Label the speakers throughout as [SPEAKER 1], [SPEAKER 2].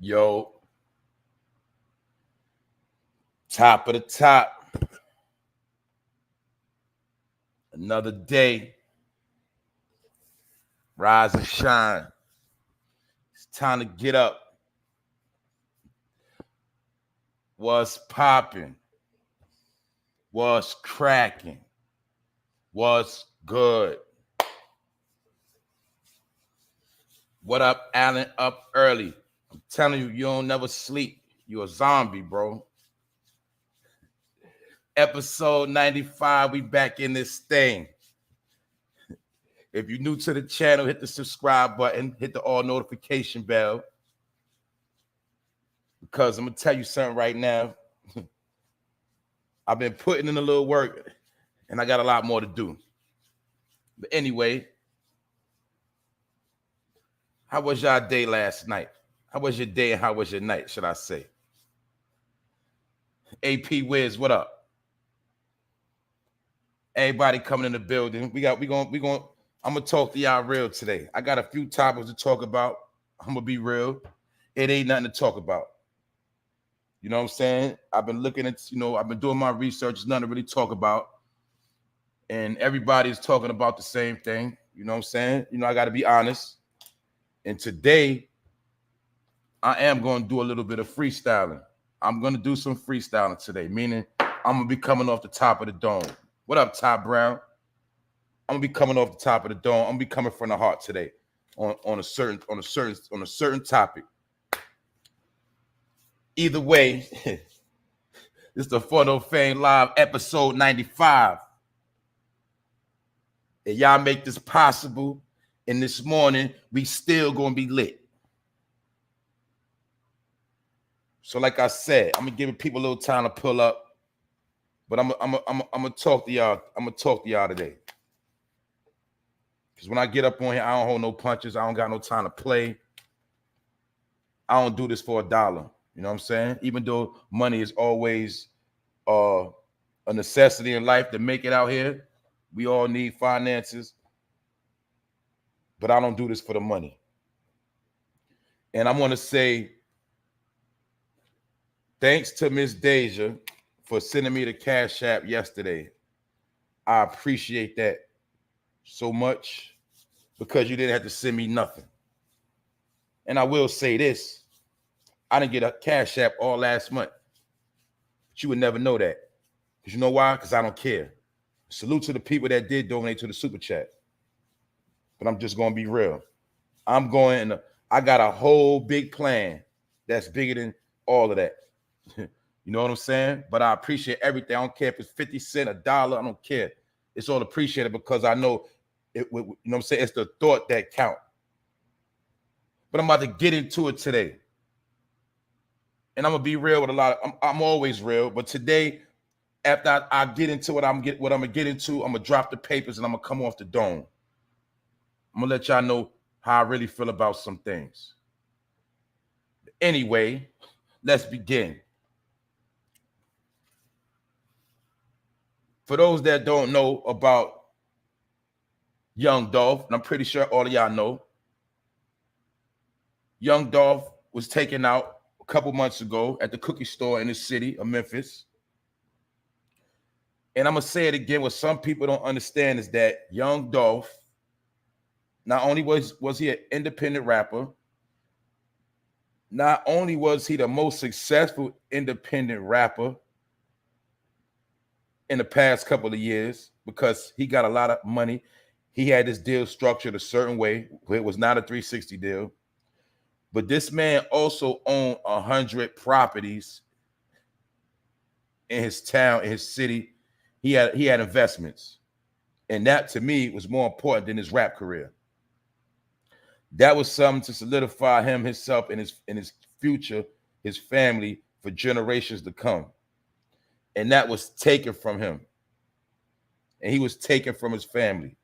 [SPEAKER 1] Yo, top of the top. Another day. Rise and shine. It's time to get up. What's popping? What's cracking? What's good? What up, Allen? Up early. I'm telling you, you don't never sleep. You a zombie, bro. Episode 95, we back in this thing. If you're new to the channel, hit the subscribe button, hit the all notification bell. Because I'm going to tell you something right now. I've been putting in a little work, and I got a lot more to do. But anyway, how was y'all day last night? How was your day and how was your night, should I say? AP Wiz, what up? Everybody coming in the building. I'm gonna talk to y'all real today. I got a few topics to talk about. I'm gonna be real. It ain't nothing to talk about. You know what I'm saying? I've been looking at, I've been doing my research. It's nothing to really talk about. And everybody's talking about the same thing. You know what I'm saying? I got to be honest. And today, I am going to do a little bit of freestyling. I'm going to do some freestyling today, meaning I'm going to be coming off the top of the dome. What up, Ty Brown? I'm going to be coming off the top of the dome. I'm going to be coming from the heart today on a certain topic. Either way, it's the Photo Fame Live episode 95. And y'all make this possible. And this morning, we still gonna be lit. So like I said, I'm gonna give people a little time to pull up. But I'm gonna talk to y'all. I'm gonna talk to y'all today. Because when I get up on here, I don't hold no punches. I don't got no time to play. I don't do this for $1. You know what I'm saying? Even though money is always a necessity in life to make it out here. We all need finances. But I don't do this for the money. And I want to say thanks to Miss Deja for sending me the Cash App yesterday. I appreciate that so much because you didn't have to send me nothing. And I will say this. I didn't get a Cash App all last month. But you would never know that. Because you know why? Because I don't care. Salute to the people that did donate to the Super Chat. But I'm just going to be real. I got a whole big plan that's bigger than all of that. You know what I'm saying? But I appreciate everything. I don't care if it's 50 cents, $1. I don't care. It's all appreciated because I know, you know what I'm saying? It's the thought that count. But I'm about to get into it today. And I'm going to be real with a lot of, I'm always real. But today, after I get into what I'm going to get into, I'm going to drop the papers and I'm going to come off the dome. I'm going to let y'all know how I really feel about some things. Anyway, let's begin. For those that don't know about Young Dolph, and I'm pretty sure all of y'all know, Young Dolph was taken out a couple months ago at the cookie store in the city of Memphis. And I'm going to say it again, what some people don't understand is that Young Dolph, not only was he an independent rapper, not only was he the most successful independent rapper in the past couple of years because he got a lot of money. He had this deal structured a certain way. It was not a 360 deal. But this man also owned 100 properties in his town, in his city. He had investments. And that, to me, was more important than his rap career. That was something to solidify him, himself, and his future, his family, for generations to come. And that was taken from him. And he was taken from his family.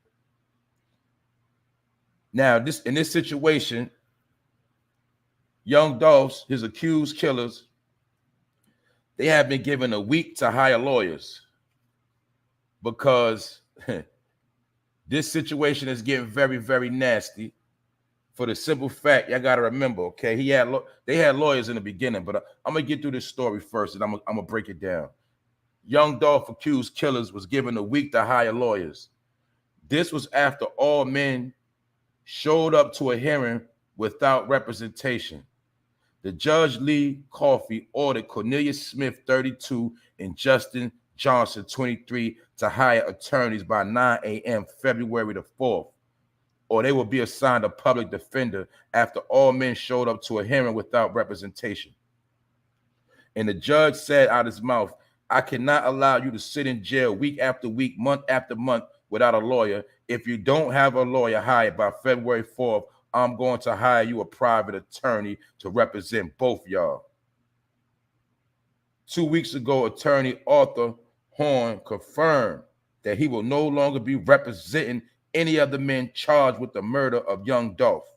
[SPEAKER 1] Now, in this situation, Young Dolph's, his accused killers, they have been given a week to hire lawyers because this situation is getting very, very nasty For the simple fact, y'all gotta remember, okay, they had lawyers in the beginning, but I'm gonna get through this story first, and I'm gonna break it down. Young Dolph accused killers was given a week to hire lawyers. This was after all men showed up to a hearing without representation. The Judge Lee Coffey ordered Cornelius Smith, 32, and Justin Johnson, 23, to hire attorneys by 9 a.m. February the 4th, or they will be assigned a public defender after all men showed up to a hearing without representation. And the judge said out his mouth, I cannot allow you to sit in jail week after week, month after month without a lawyer. If you don't have a lawyer hired by February 4th, I'm going to hire you a private attorney to represent both y'all. 2 weeks ago, attorney Arthur Horn confirmed that he will no longer be representing any of the men charged with the murder of Young Dolph.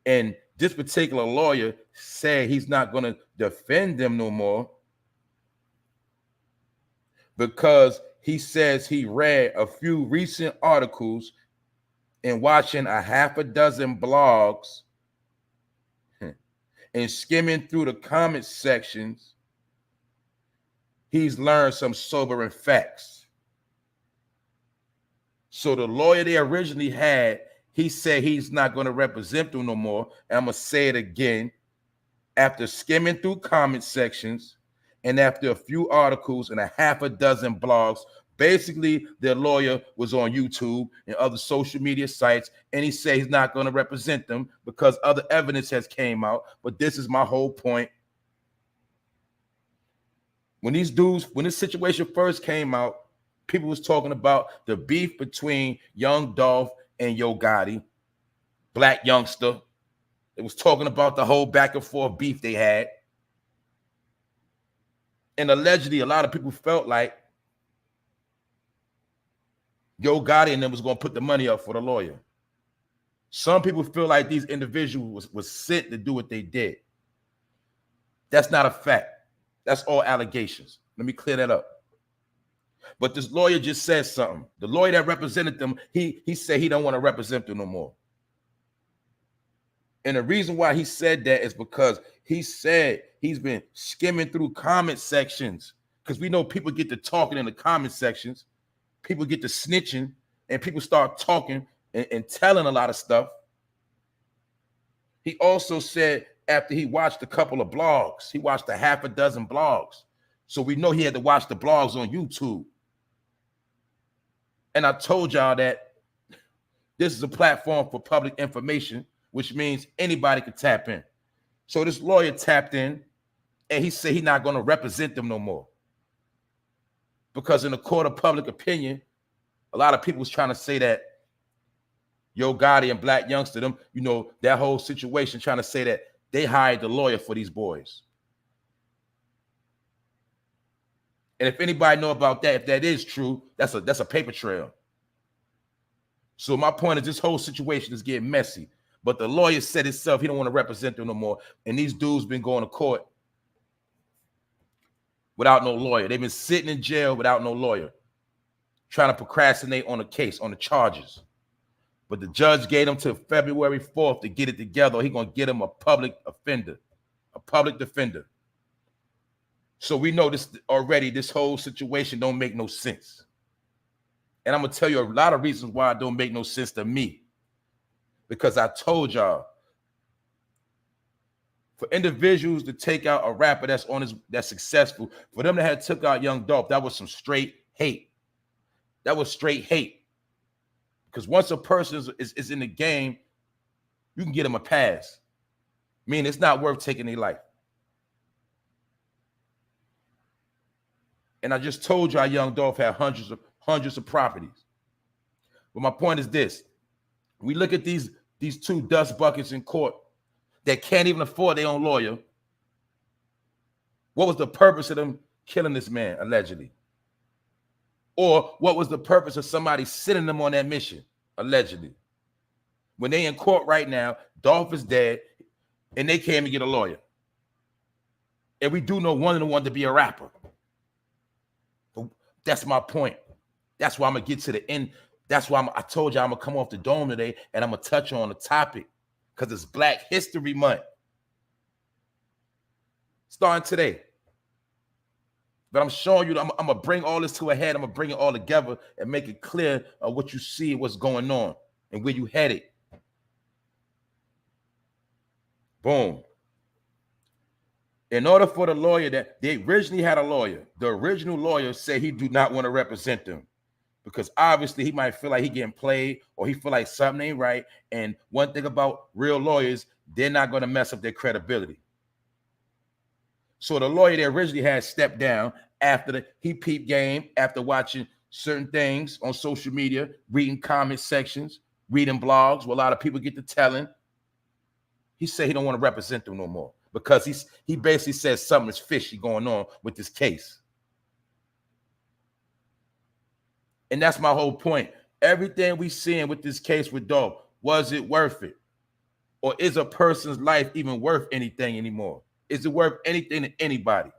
[SPEAKER 1] And this particular lawyer said he's not going to defend them no more because he says he read a few recent articles and watching a half a dozen blogs and skimming through the comment sections, he's learned some sobering facts. So the lawyer they originally had, he said he's not going to represent them no more. And I'm going to say it again. After skimming through comment sections and after a few articles and a half a dozen blogs, basically their lawyer was on YouTube and other social media sites, and he said he's not going to represent them because other evidence has came out. But this is my whole point. When this situation first came out, people was talking about the beef between Young Dolph and Yo Gotti, Black Youngster. It was talking about the whole back and forth beef they had. And allegedly, a lot of people felt like Yo Gotti and them was going to put the money up for the lawyer. Some people feel like these individuals was sent to do what they did. That's not a fact. That's all allegations. Let me clear that up. But this lawyer just said something. The lawyer that represented them, he said he don't want to represent them no more. And the reason why he said that is because he said he's been skimming through comment sections, because we know people get to talking in the comment sections. People get to snitching, and people start talking and telling a lot of stuff. He also said after he watched a couple of blogs, he watched a half a dozen blogs. So we know he had to watch the blogs on YouTube. And I told y'all that this is a platform for public information, which means anybody can tap in. So this lawyer tapped in, and he said he's not going to represent them no more. Because in the court of public opinion, a lot of people was trying to say that Yo Gotti and Black Youngster, them, you know, that whole situation, trying to say that they hired the lawyer for these boys. And if anybody know about that, if that is true, that's a paper trail. So my point is this whole situation is getting messy. But the lawyer said himself he don't want to represent them no more. And these dudes been going to court without no lawyer. They've been sitting in jail without no lawyer, trying to procrastinate on the case, on the charges. But the judge gave them till February 4th to get it together. He's going to get them a public offender, a public defender. So we know this already, this whole situation don't make no sense. And I'm going to tell you a lot of reasons why it don't make no sense to me. Because I told y'all, for individuals to take out a rapper that's successful, for them to have took out Young Dolph, that was some straight hate. That was straight hate. Because once a person is in the game, you can get them a pass. Meaning it's not worth taking their life. And I just told you Young Dolph had hundreds of properties. But my point is this. We look at these two dust buckets in court that can't even afford their own lawyer. What was the purpose of them killing this man, allegedly? Or what was the purpose of somebody sending them on that mission, allegedly? When they in court right now, Dolph is dead, and they can't even get a lawyer. And we do know one of them wanted to be a rapper. But that's my point. That's why I'm going to get to the end. That's why I told you I'm going to come off the dome today and I'm going to touch on the topic because it's Black History Month. Starting today. But I'm showing you, I'm going to bring all this to a head. I'm going to bring it all together and make it clear of what you see, what's going on, and where you headed. Boom. In order for the lawyer that they originally had a lawyer, the original lawyer said he do not want to represent them because obviously he might feel like he getting played or he feel like something ain't right. And one thing about real lawyers, they're not going to mess up their credibility. So the lawyer that originally had stepped down after he peeped game, after watching certain things on social media, reading comment sections, reading blogs where a lot of people get to telling. He said he don't want to represent them no more because he basically says something is fishy going on with this case. And that's my whole point. Everything we seeing with this case with Dolph, was it worth it? Or is a person's life even worth anything anymore? Is it worth anything to anybody?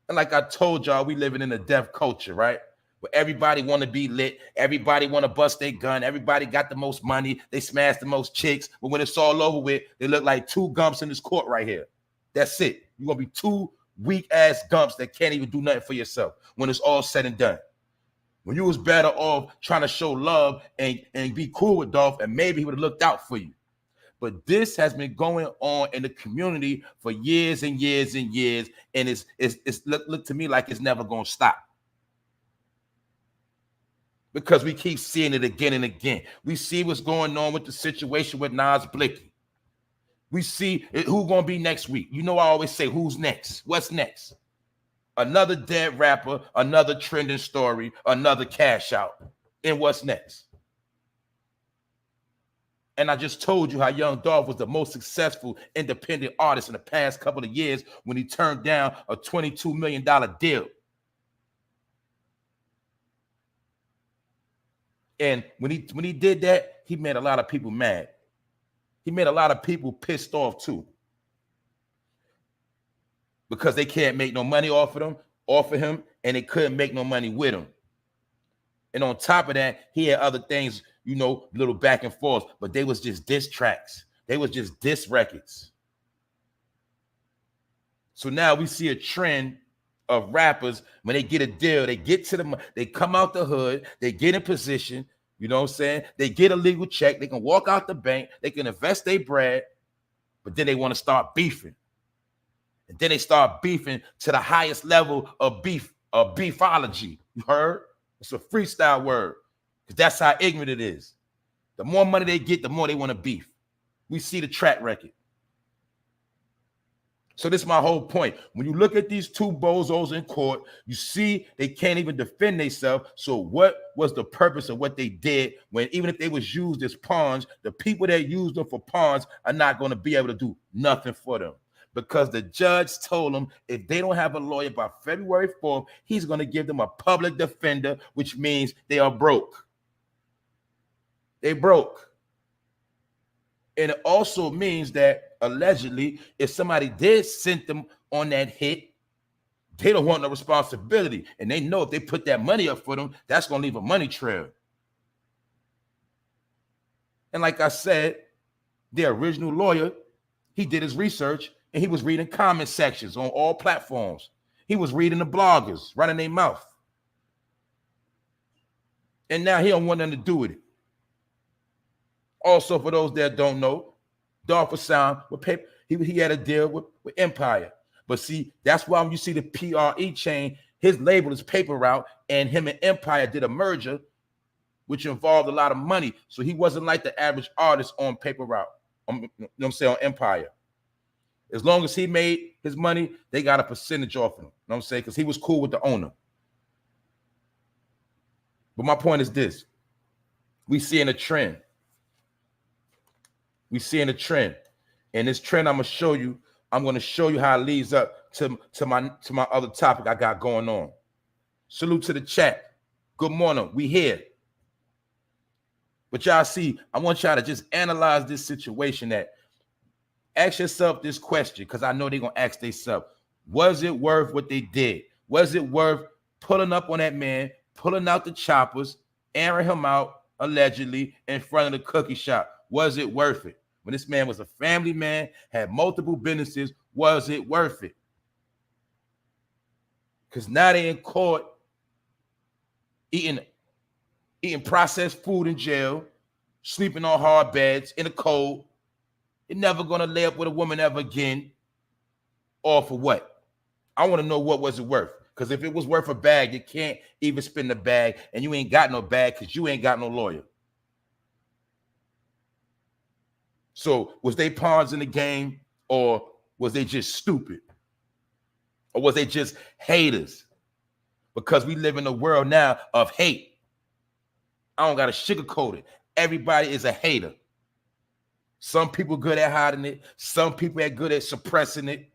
[SPEAKER 1] And like I told y'all, we living in a death culture, right? Where everybody want to be lit. Everybody want to bust their gun. Everybody got the most money. They smash the most chicks. But when it's all over with, they look like two gumps in this court right here. That's it. You're going to be two weak-ass gumps that can't even do nothing for yourself when it's all said and done. When you was better off trying to show love and be cool with Dolph, and maybe he would have looked out for you. But this has been going on in the community for years and years and years, and it's look to me like it's never going to stop. Because we keep seeing it again and again. We see what's going on with the situation with Nas Blicky. We see who's going to be next week. You know I always say, who's next? What's next? Another dead rapper, another trending story, another cash out. And what's next? And I just told you how Young Dolph was the most successful independent artist in the past couple of years when he turned down a $22 million deal. And when he did that, he made a lot of people mad. He made a lot of people pissed off too. Because they can't make no money off of him, and they couldn't make no money with him. And on top of that, he had other things, you know, little back and forth, but they was just diss tracks. They was just diss records. So now we see a trend of rappers, when they get a deal, they come out the hood, they get in position, you know what I'm saying? They get a legal check, they can walk out the bank, they can invest their bread, but then they want to start beefing. And then they start beefing to the highest level of beefology. You heard? It's a freestyle word, because that's how ignorant it is. The more money they get, the more they want to beef. We see the track record. So this is my whole point. When you look at these two bozos in court, you see they can't even defend themselves. So what was the purpose of what they did when even if they was used as pawns, the people that used them for pawns are not going to be able to do nothing for them? Because the judge told them if they don't have a lawyer by February 4th, he's going to give them a public defender, which means they are broke. They broke. And it also means that allegedly, if somebody did send them on that hit, they don't want no responsibility. And they know if they put that money up for them, that's going to leave a money trail. And like I said, the original lawyer, he did his research and he was reading comment sections on all platforms. He was reading the bloggers, running their mouth. And now he don't want nothing to do with it. Also, for those that don't know, Dolph was signed with paper. He had a deal with Empire. But see, that's why when you see the PRE chain, his label is Paper Route, and him and Empire did a merger, which involved a lot of money. So he wasn't like the average artist on Paper Route, you know what I'm saying, on Empire. As long as he made his money, they got a percentage off him. You know what I'm saying? Because he was cool with the owner. But my point is this. We seeing a trend. We seeing a trend. And this trend I'm going to show you. I'm going to show you how it leads up to my other topic I got going on. Salute to the chat. Good morning. We here. But y'all see, I want y'all to just analyze this situation. That ask yourself this question, because I know they're going to ask themselves, was it worth what they did? Was it worth pulling up on that man, pulling out the choppers, airing him out allegedly in front of the cookie shop. Was it worth it? When this man was a family man, had multiple businesses, was it worth it? Because now they in court eating processed food in jail, sleeping on hard beds in the cold. You're never gonna lay up with a woman ever again. Or for what? I want to know what was it worth. Because if it was worth a bag, you can't even spend the bag, and you ain't got no bag because you ain't got no lawyer. So was they pawns in the game, or was they just stupid? Or was they just haters? Because we live in a world now of hate. I don't got to sugarcoat it. Everybody is a hater. Some people good at hiding it. Some people are good at suppressing it.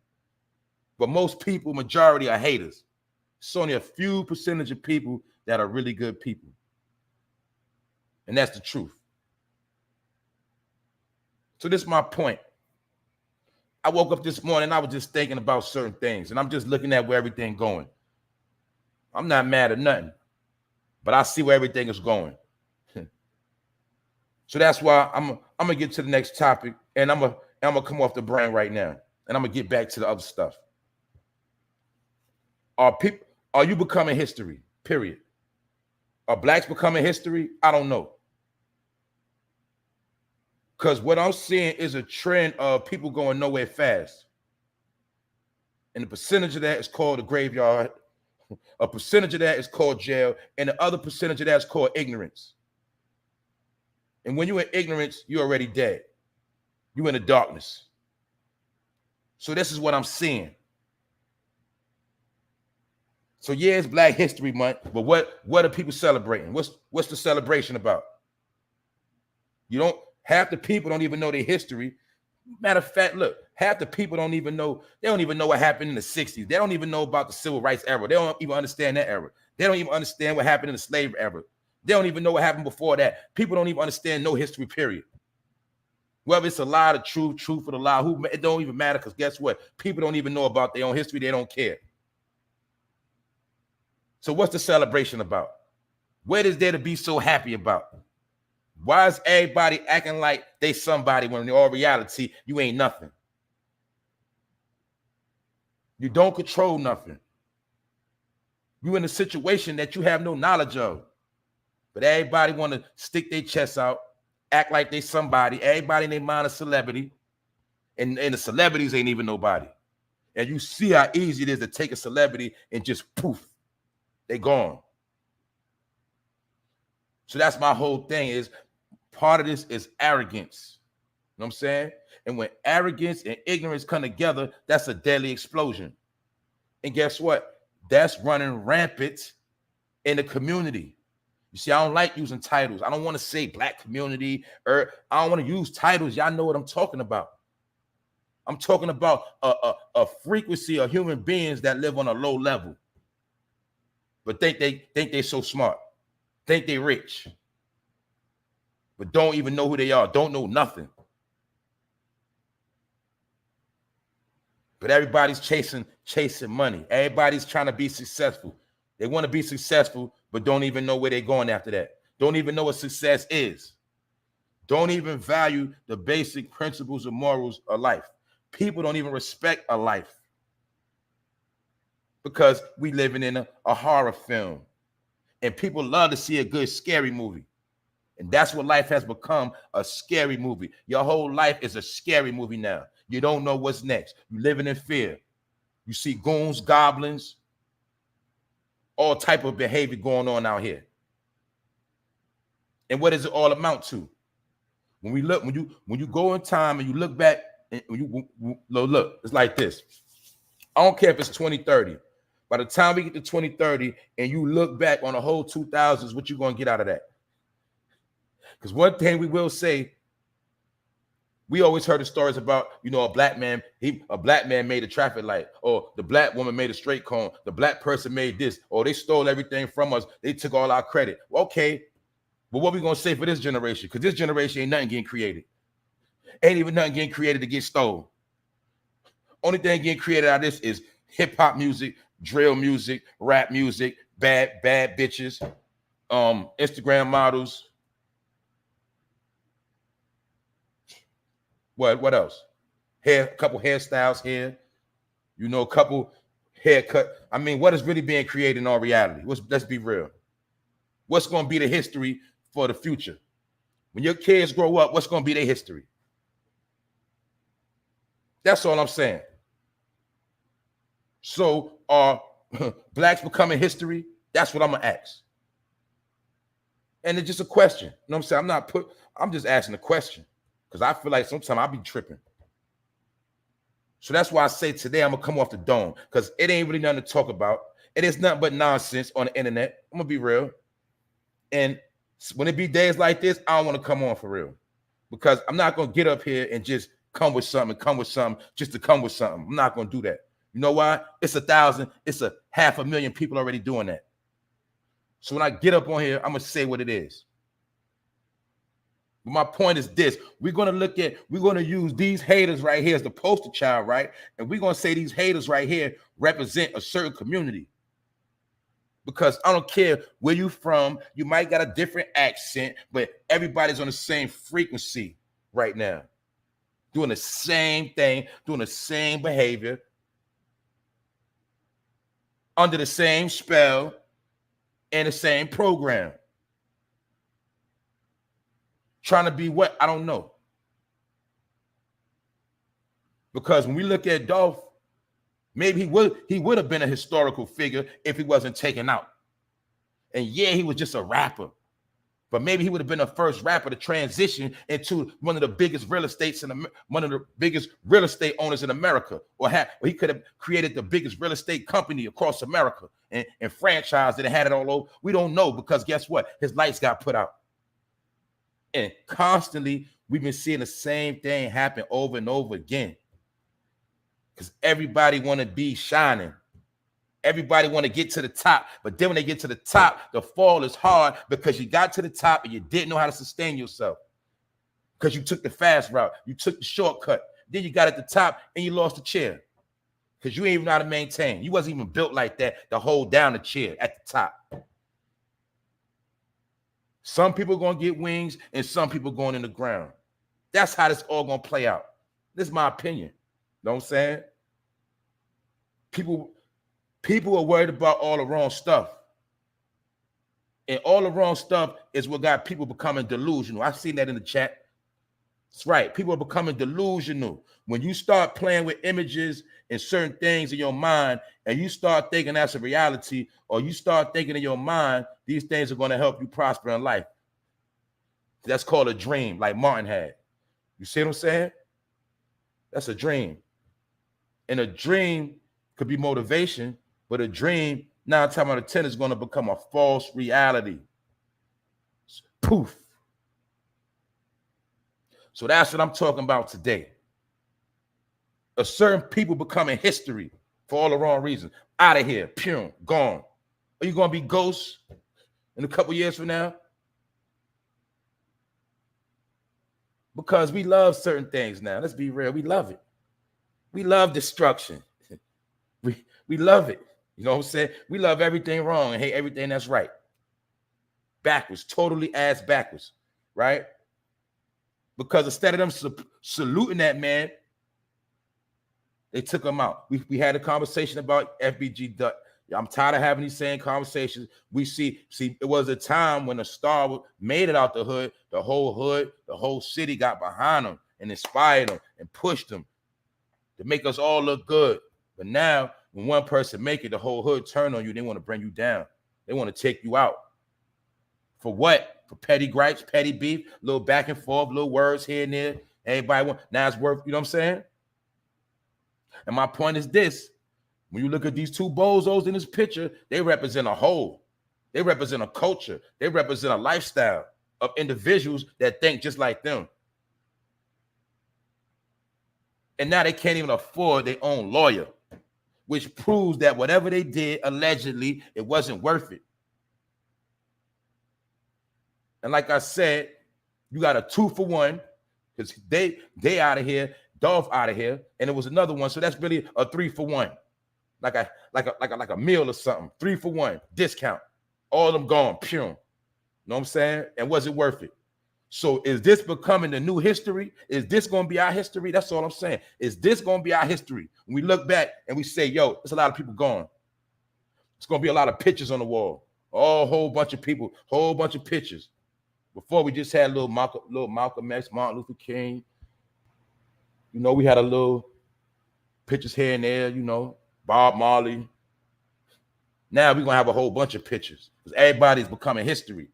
[SPEAKER 1] But most people, majority, are haters. It's only a few percentage of people that are really good people. And that's the truth. So this is my point. I woke up this morning, I was just thinking about certain things, and I'm just looking at where everything going. I'm not mad at nothing, but I see where everything is going. So that's why I'm gonna get to the next topic, and I'm gonna come off the brain right now, and I'm gonna get back to the other stuff. Are you becoming history? Period. Are blacks becoming history? I don't know. Because what I'm seeing is a trend of people going nowhere fast. And the percentage of that is called the graveyard. A percentage of that is called jail. And the other percentage of that is called ignorance. And when you're in ignorance, you're already dead. You're in the darkness. So this is what I'm seeing. So yeah, it's Black History Month, but what are people celebrating? What's the celebration about? Half the people don't even know their history. Matter of fact, look, half the people don't even know what happened in the 60s. They don't even know about the civil rights era. They don't even understand that era. They don't even understand what happened in the slave era. They don't even know what happened before that. People don't even understand no history, period. Whether it's a lie, the truth or the lie, it don't even matter, because guess what? People don't even know about their own history. They don't care. So what's the celebration about? What is there to be so happy about? Why is everybody acting like they somebody when in all reality, you ain't nothing? You don't control nothing. You in a situation that you have no knowledge of. But everybody want to stick their chests out, act like they somebody. Everybody in their mind a celebrity. And the celebrities ain't even nobody. And you see how easy it is to take a celebrity and just poof, they gone. So that's my whole thing, is part of this is arrogance. You know what I'm saying? And when arrogance and ignorance come together, that's a deadly explosion. And guess what? That's running rampant in the community. You see, I don't like using titles. I don't want to say Black community, or I don't want to use titles. Y'all know what I'm talking about. I'm talking about a frequency of human beings that live on a low level, but think they so smart, think they rich, but don't even know who they are, don't know nothing. But everybody's chasing money. Everybody's trying to be successful. They want to be successful, but don't even know where they're going after that. Don't even know what success is. Don't even value the basic principles and morals of life. People don't even respect a life, because we living in a horror film, and people love to see a good scary movie. And that's what life has become, a scary movie. Your whole life is a scary movie now. You don't know what's next. You're living in fear. You see goons, goblins, all type of behavior going on out here. And what does it all amount to? When you go in time and you look back, and look, it's like this. I don't care if it's 2030. By the time we get to 2030 and you look back on the whole 2000s, what you going to get out of that? Because one thing we will say, we always heard the stories about, a black man made a traffic light, or the black woman made a straight cone, the black person made this, or they stole everything from us, they took all our credit. Okay, but what we going to say for this generation? Because this generation ain't nothing getting created. Ain't even nothing getting created to get stolen. Only thing getting created out of this is hip-hop music, drill music, rap music, bad bitches. Instagram models. What else? A couple hairstyles here. You know, a couple haircut. I mean, what is really being created in all reality? Let's be real. What's going to be the history for the future? When your kids grow up, what's going to be their history? That's all I'm saying. So are blacks becoming history? That's what I'm going to ask. And it's just a question. You know what I'm saying? I'm just asking a question because I feel like sometimes I'll be tripping. So that's why I say today I'm going to come off the dome because it ain't really nothing to talk about. It is nothing but nonsense on the internet. I'm going to be real. And when it be days like this, I don't want to come on for real because I'm not going to get up here and just come with something just to come with something. I'm not going to do that. You know why? It's 1,000. It's 500,000 people already doing that. So when I get up on here, I'm going to say what it is. But my point is this. We're going to use these haters right here as the poster child, right? And we're going to say these haters right here represent a certain community. Because I don't care where you from. You might got a different accent, but everybody's on the same frequency right now. Doing the same thing, doing the same behavior, under the same spell, and the same program. Trying to be what? I don't know. Because when we look at Dolph, maybe he would have been a historical figure if he wasn't taken out. And yeah, he was just a rapper. But maybe he would have been the first rapper to transition into one of the biggest real estate owners in America, or he could have created the biggest real estate company across America and franchise that had it all over. We don't know because guess what? His lights got put out. And constantly, we've been seeing the same thing happen over and over again. Because everybody want to be shining. Everybody want to get to the top. But then when they get to the top, the fall is hard because you got to the top and you didn't know how to sustain yourself. Because you took the fast route. You took the shortcut. Then you got at the top and you lost the chair. Because you ain't even know how to maintain. You wasn't even built like that to hold down the chair at the top. Some people are going to get wings and some people going in the ground. That's how this all going to play out. This is my opinion. You know what I'm saying? People are worried about all the wrong stuff. And all the wrong stuff is what got people becoming delusional. I've seen that in the chat. That's right. People are becoming delusional. When you start playing with images and certain things in your mind, and you start thinking that's a reality, or you start thinking in your mind, these things are going to help you prosper in life. That's called a dream, like Martin had. You see what I'm saying? That's a dream. And a dream could be motivation, but a dream, 9 times out of 10, is going to become a false reality. Poof. So that's what I'm talking about today. A certain people becoming history for all the wrong reasons. Out of here, pure, gone. Are you going to be ghosts in a couple years from now? Because we love certain things now. Let's be real. We love it. We love destruction. We love it. You know what I'm saying? We love everything wrong and hate everything that's right. Backwards, totally ass backwards, right? Because instead of them saluting that man, they took him out. We had a conversation about FBG. I'm tired of having these same conversations. We see, it was a time when a star made it out the hood, the whole city got behind him and inspired him and pushed him to make us all look good. But now, when one person make it, the whole hood turn on you. They want to bring you down. They want to take you out. For what? For petty gripes, petty beef, little back and forth, little words here and there. Everybody want, now it's worth, you know what I'm saying? And my point is this. When you look at these two bozos in this picture, they represent a whole. They represent a culture. They represent a lifestyle of individuals that think just like them. And now they can't even afford their own lawyer, which proves that whatever they did, allegedly, it wasn't worth it. And like I said, you got a 2-for-1 because they out of here, Dolph out of here, and it was another one. So that's really a 3-for-1, like a meal or something. 3-for-1 discount. All of them gone, pure. know what I'm saying? And was it worth it? So is this becoming the new history? Is this going to be our history? That's all I'm saying. Is this going to be our history? When we look back and we say, yo, there's a lot of people gone. It's going to be a lot of pictures on the wall. A whole bunch of people, whole bunch of pictures. Before we just had little Malcolm X, Martin Luther King. You know, we had a little pictures here and there, you know, Bob Marley. Now we're going to have a whole bunch of pictures because everybody's becoming history.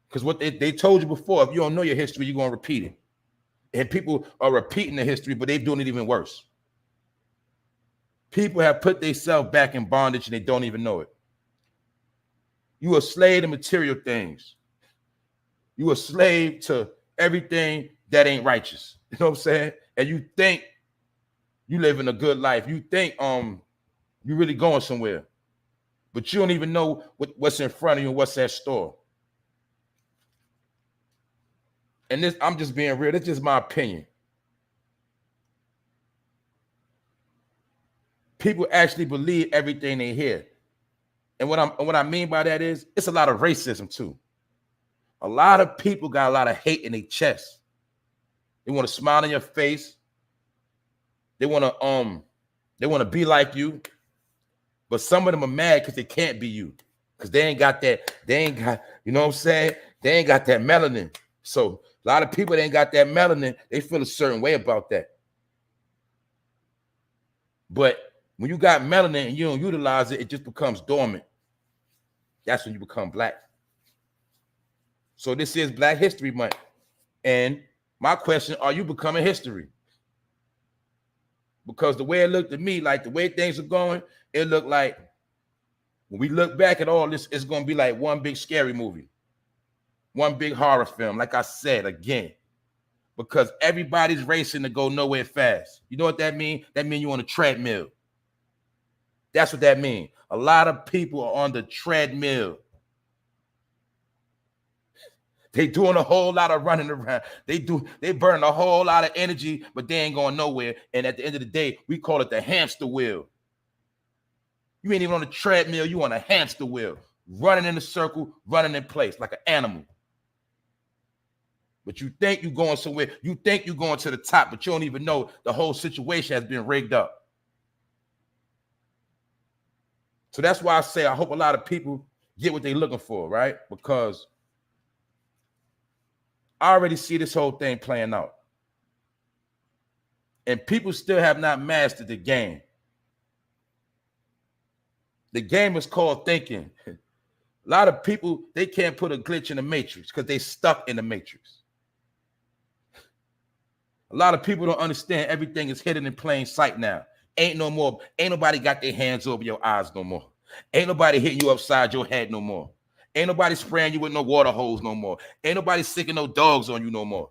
[SPEAKER 1] Because what they told you before, if you don't know your history, you're going to repeat it. And people are repeating the history, but they're doing it even worse. People have put themselves back in bondage and they don't even know it. You a slave to material things. You a slave to everything that ain't righteous. You know what I'm saying? And you think you living a good life. You think you really going somewhere. But you don't even know what's in front of you and what's at store. And this, I'm just being real. It's just my opinion. People actually believe everything they hear. And what I mean by that is it's a lot of racism too. A lot of people got a lot of hate in their chest. They want to smile in your face. They want to be like you. But some of them are mad because they can't be you. Because they ain't got, you know what I'm saying? They ain't got that melanin. So a lot of people that ain't got that melanin, they feel a certain way about that. But when you got melanin and you don't utilize it, it just becomes dormant. That's when you become black. So this is Black History Month. And my question, are you becoming history? Because the way it looked to me, like the way things are going, it looked like when we look back at all this, it's going to be like one big scary movie. One big horror film, like I said again, because everybody's racing to go nowhere fast. You know what that means? That means you're on a treadmill. That's what that means. A lot of people are on the treadmill. They doing a whole lot of running around. They burn a whole lot of energy, but they ain't going nowhere. And at the end of the day, we call it the hamster wheel. You ain't even on a treadmill. You on a hamster wheel, running in a circle, running in place like an animal. But you think you're going somewhere. You think you're going to the top, but you don't even know the whole situation has been rigged up. So that's why I say I hope a lot of people get what they're looking for, right? Because I already see this whole thing playing out. And people still have not mastered the game. The game is called thinking. A lot of people, they can't put a glitch in the matrix because they stuck in the matrix. A lot of people don't understand everything is hidden in plain sight now. Ain't nobody got their hands over your eyes no more. Ain't nobody hitting you upside your head no more. Ain't nobody spraying you with no water hose no more. Ain't nobody sicking no dogs on you no more.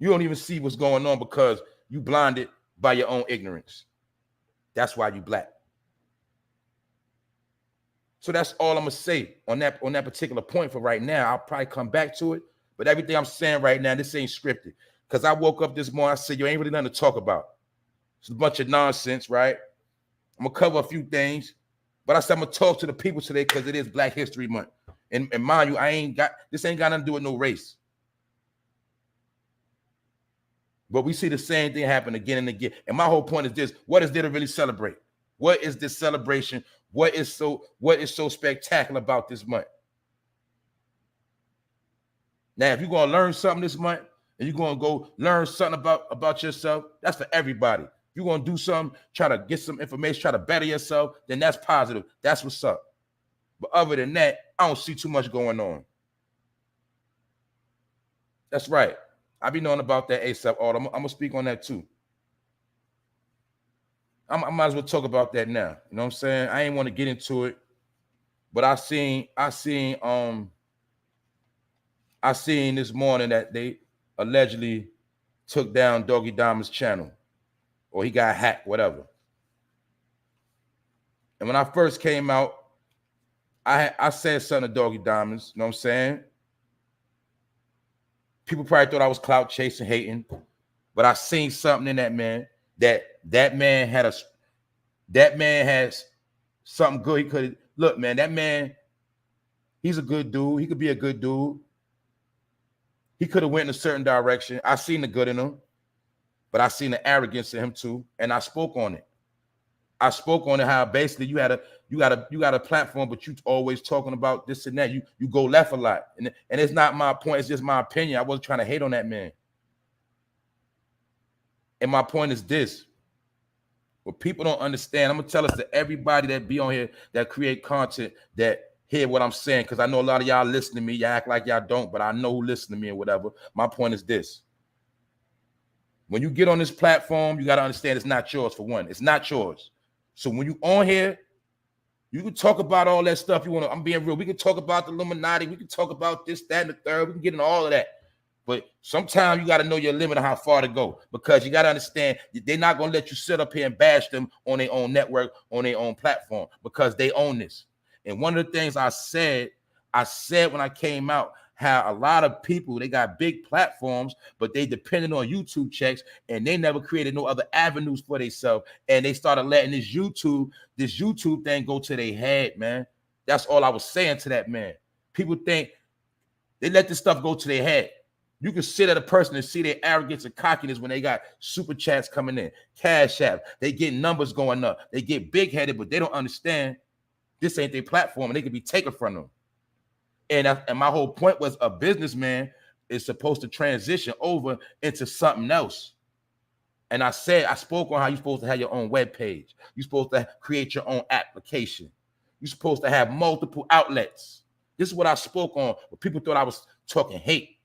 [SPEAKER 1] You don't even see what's going on because you blinded by your own ignorance. That's why you black. So that's all I'm gonna say on that particular point for right now. I'll probably come back to it. But everything I'm saying right now, this ain't scripted. Because I woke up this morning, I said, you ain't really nothing to talk about. It's a bunch of nonsense, right? I'm going to cover a few things. But I said, I'm going to talk to the people today because it is Black History Month. And mind you, this ain't got nothing to do with no race. But we see the same thing happen again and again. And my whole point is this: what is there to really celebrate? What is this celebration? What is so spectacular about this month? Now, if you're going to learn something this month and you're going to go learn something about yourself, that's for everybody. If you're going to do something, try to get some information, try to better yourself, then that's positive. That's what's up. But other than that, I don't see too much going on. That's right. I be knowing about that ASAP. I'm going to speak on that too. I might as well talk about that now. You know what I'm saying? I ain't want to get into it, but I seen this morning that they allegedly took down Doggy Diamond's channel, or he got hacked, whatever. And when I first came out, I said something to Doggy Diamonds, you know what I'm saying? People probably thought I was clout chasing, hating, but I seen something in that man that man has something good Look, man, that man, he's a good dude. He could be a good dude. He could have went in a certain direction. I seen the good in him, but I seen the arrogance in him too, and I spoke on it. I spoke on it how basically you got a platform, but you always talking about this and that. You go left a lot, and it's not my point. It's just my opinion. I wasn't trying to hate on that man. And my point is this: what people don't understand, I'm gonna tell us to everybody that be on here that create content that hear what I'm saying, because I know a lot of y'all listen to me. Y'all act like y'all don't, but I know who listen to me and whatever. My point is this: when you get on this platform, you got to understand it's not yours. For one, it's not yours. So when you on here, you can talk about all that stuff you want to. I'm being real. We can talk about the Illuminati. We can talk about this, that, and the third. We can get into all of that. But sometimes you got to know your limit of how far to go, because you got to understand they're not going to let you sit up here and bash them on their own network, on their own platform, because they own this. And one of the things I said when I came out, how a lot of people, they got big platforms, but they depended on YouTube checks, and they never created no other avenues for themselves. And they started letting this YouTube thing go to their head, man. That's all I was saying to that man. People think they let this stuff go to their head. You can sit at a person and see their arrogance and cockiness when they got super chats coming in, Cash App. They get numbers going up. They get big-headed, but they don't understand this ain't their platform, and they can be taken from them. And my whole point was, a businessman is supposed to transition over into something else. And I spoke on how you're supposed to have your own web page. You're supposed to create your own application. You're supposed to have multiple outlets. This is what I spoke on, when people thought I was talking hate.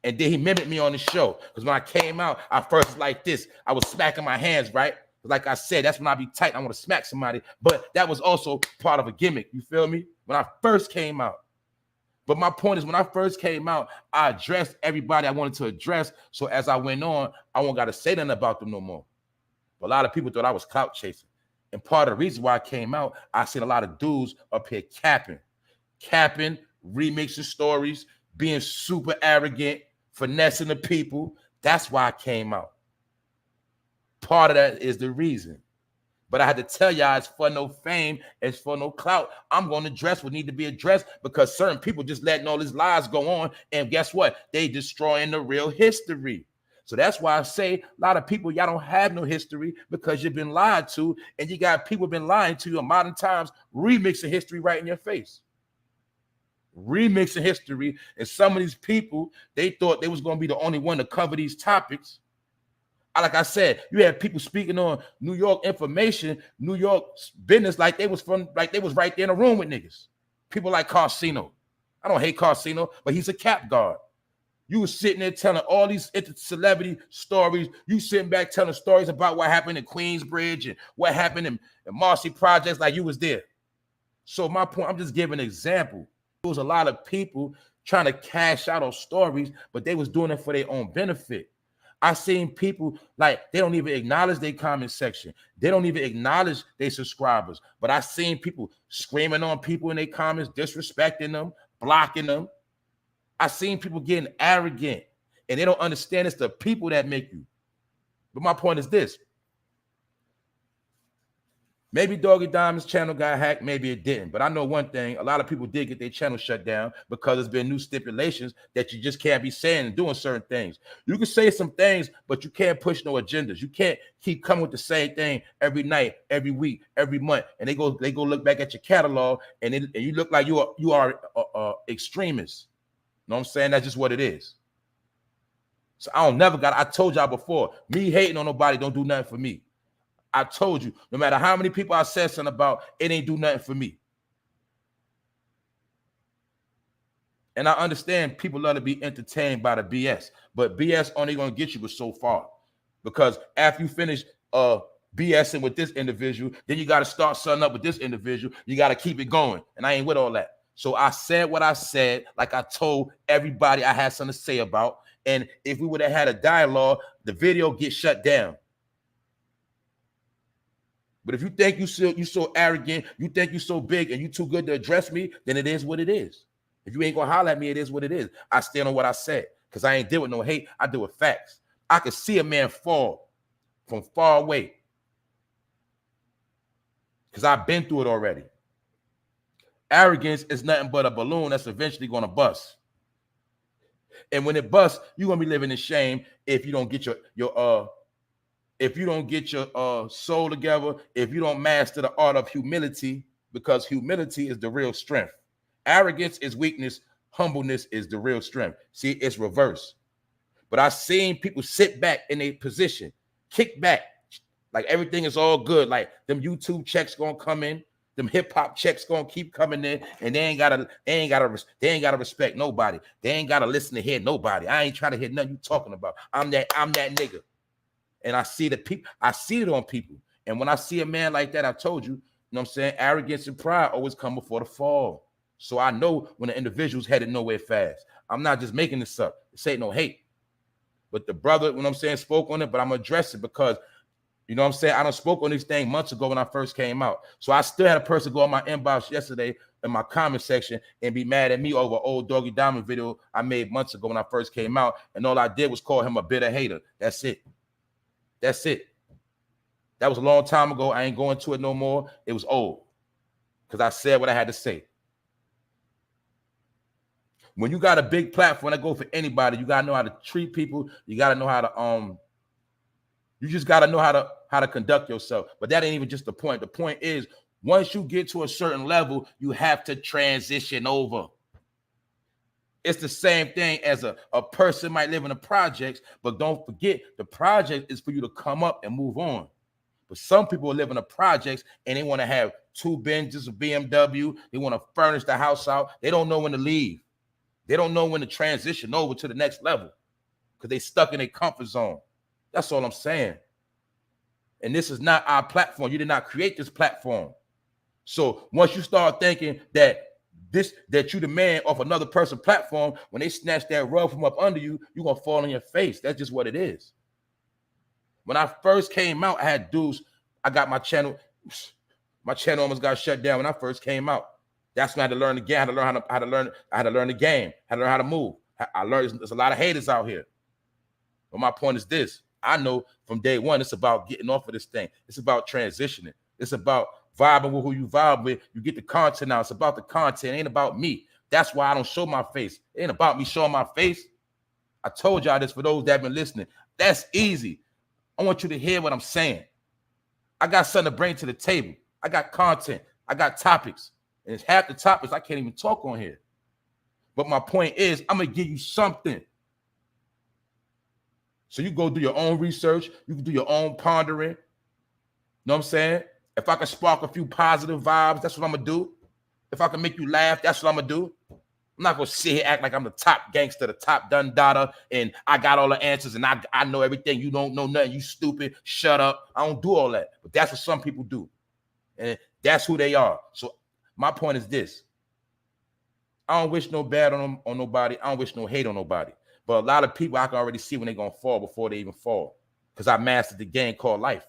[SPEAKER 1] And then he mimicked me on the show. Because when I came out, I first was like this. I was smacking my hands, right? Like I said, that's when I be tight. I want to smack somebody. But that was also part of a gimmick. You feel me? When I first came out. But my point is, when I first came out, I addressed everybody I wanted to address. So as I went on, I won't got to say nothing about them no more. But a lot of people thought I was clout chasing. And part of the reason why I came out, I seen a lot of dudes up here capping, remixing stories, being super arrogant, finessing the people. That's why I came out. Part of that is the reason. But I had to tell y'all, it's for no fame, it's for no clout. I'm going to address what need to be addressed, because certain people just letting all these lies go on. And guess what? They destroying the real history. So that's why I say a lot of people, y'all don't have no history, because you've been lied to, and you got people been lying to you in modern times, remixing history right in your face. Remixing history. And some of these people, they thought they was going to be the only one to cover these topics. Like I said, you had people speaking on New York information, New York business, like they was right there in a room with niggas. People like Carsino. I don't hate Carsino, but he's a cap guard. You was sitting there telling all these celebrity stories. You sitting back telling stories about what happened in Queensbridge and what happened in Marcy Projects, like you was there. So my point, I'm just giving an example. There was a lot of people trying to cash out on stories, but they was doing it for their own benefit. I seen people, like, they don't even acknowledge their comment section. They don't even acknowledge their subscribers. But I seen people screaming on people in their comments, disrespecting them, blocking them. I seen people getting arrogant, and they don't understand it's the people that make you. But my point is this. Maybe Doggy Diamond's channel got hacked, maybe it didn't. But I know one thing, a lot of people did get their channel shut down because there's been new stipulations that you just can't be saying and doing certain things. You can say some things, but you can't push no agendas. You can't keep coming with the same thing every night, every week, every month. And they go look back at your catalog, and you look like you are extremists. You know what I'm saying? That's just what it is. So I told y'all before, me hating on nobody don't do nothing for me. I told you, no matter how many people I said something about, it ain't do nothing for me. And I understand people love to be entertained by the BS, but BS only going to get you so far. Because after you finish BSing with this individual, then you got to start something up with this individual. You got to keep it going. And I ain't with all that. So I said what I said, like I told everybody I had something to say about. And if we would have had a dialogue, the video gets shut down. But if you think you so arrogant, you think you so big and you too good to address me, then it is what it is. If you ain't gonna holler at me, it is what it is. I stand on what I said, because I ain't deal with no hate. I deal with facts. I could see a man fall from far away, because I've been through it already. Arrogance is nothing but a balloon that's eventually going to bust. And when it busts, you're going to be living in shame if you don't get your soul together, if you don't master the art of humility, because humility is the real strength. Arrogance is weakness. Humbleness is the real strength. See, it's reverse. But I've seen people sit back in a position, kick back, like everything is all good. Like them YouTube checks gonna come in, them hip hop checks gonna keep coming in, and they ain't gotta respect nobody. They ain't gotta listen to hear nobody. I ain't trying to hear nothing you talking about. I'm that nigga. And I see I see it on people. And when I see a man like that, I told you, you know what I'm saying? Arrogance and pride always come before the fall. So I know when the individual's headed nowhere fast. I'm not just making this up. This ain't no hate. But the brother, you know what I'm saying, spoke on it, but I'm gonna address it because, you know what I'm saying, I done spoke on this thing months ago when I first came out. So I still had a person go on my inbox yesterday in my comment section and be mad at me over an old Doggy Diamond video I made months ago when I first came out. And all I did was call him a bitter hater. That's it. That's it. That was a long time ago. I ain't going to it no more. It was old because I said what I had to say. When you got a big platform that go for anybody, you gotta know how to treat people. You gotta know how to you just gotta know how to conduct yourself. But that ain't even just the point. The point is, once you get to a certain level, you have to transition over. It's the same thing as a person might live in the projects, but don't forget the project is for you to come up and move on. But some people live in the projects and they want to have 2 Benzes, a BMW. They want to furnish the house out. They don't know when to leave. They don't know when to transition over to the next level because they stuck in a comfort zone. That's all I'm saying. And this is not our platform. You did not create this platform. So once you start thinking that you the man off another person's platform, when they snatch that rug from up under you, you're going to fall on your face. That's just what it is. When I first came out, I had dudes. I got my channel. My channel almost got shut down when I first came out. That's when I had to learn the game. I had to learn how to learn the game. I had to learn how to move. I learned there's a lot of haters out here. But my point is this. I know from day one, it's about getting off of this thing. It's about transitioning. It's about vibing with who you vibe with. You get the content now. It's about the content. It ain't about me. That's why I don't show my face. It ain't about me showing my face. I told y'all this for those that have been listening. That's easy. I want you to hear what I'm saying. I got something to bring to the table. I got content. I got topics. And it's half the topics I can't even talk on here. But my point is, I'm going to give you something. So you go do your own research. You can do your own pondering. You know what I'm saying? If I can spark a few positive vibes, that's what I'm going to do. If I can make you laugh, that's what I'm going to do. I'm not going to sit here act like I'm the top gangster, the top dun dada, and I got all the answers, and I know everything. You don't know nothing. You stupid. Shut up. I don't do all that. But that's what some people do. And that's who they are. So my point is this. I don't wish no bad on nobody. I don't wish no hate on nobody. But a lot of people, I can already see when they're going to fall before they even fall. Because I mastered the game called life.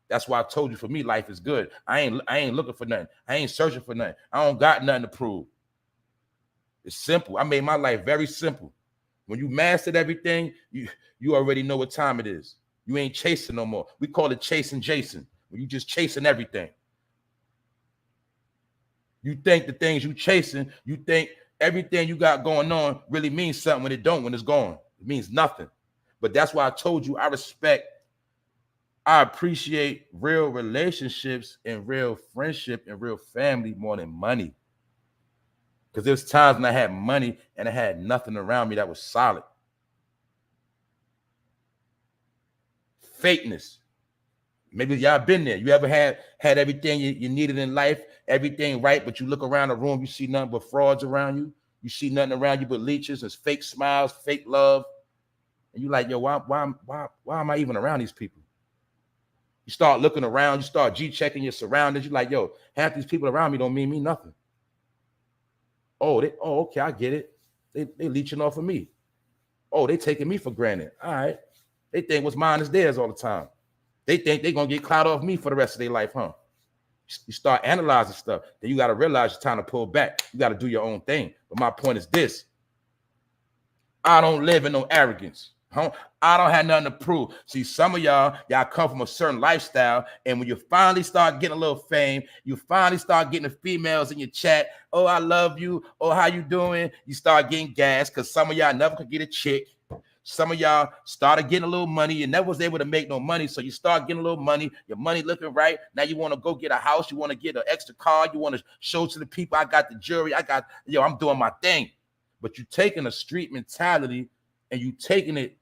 [SPEAKER 1] That's why I told you, for me, life is good. I ain't looking for nothing. I ain't searching for nothing. I don't got nothing to prove. It's simple. I made my life very simple. When you mastered everything, you already know what time it is. You ain't chasing no more. We call it chasing Jason. When you just chasing everything. You think the things you chasing, you think everything you got going on really means something when it don't, when it's gone. It means nothing. But that's why I told you I appreciate real relationships and real friendship and real family more than money. Because there's times when I had money and I had nothing around me that was solid. Fakeness. Maybe y'all been there. You ever had everything you needed in life, everything right, but you look around the room, you see nothing but frauds around you. You see nothing around you but leeches. There's fake smiles, fake love. And you're like, yo, why am I even around these people? You start looking around, you start G-checking your surroundings. You're like, yo, half these people around me don't mean me nothing. Oh, okay, I get it. They leeching off of me. Oh, they taking me for granted. All right. They think what's mine is theirs all the time. They think they're going to get clout off me for the rest of their life, huh? You start analyzing stuff. Then you got to realize it's time to pull back. You got to do your own thing. But my point is this. I don't live in no arrogance. I don't have nothing to prove. See, some of y'all come from a certain lifestyle, and when you finally start getting a little fame, you finally start getting the females in your chat. Oh, I love you. Oh, how you doing? You start getting gas because some of y'all never could get a chick. Some of y'all started getting a little money. You never was able to make no money, so you start getting a little money. Your money looking right. Now you want to go get a house. You want to get an extra car. You want to show to the people, I got the jewelry. I'm doing my thing. But you taking a street mentality and you taking it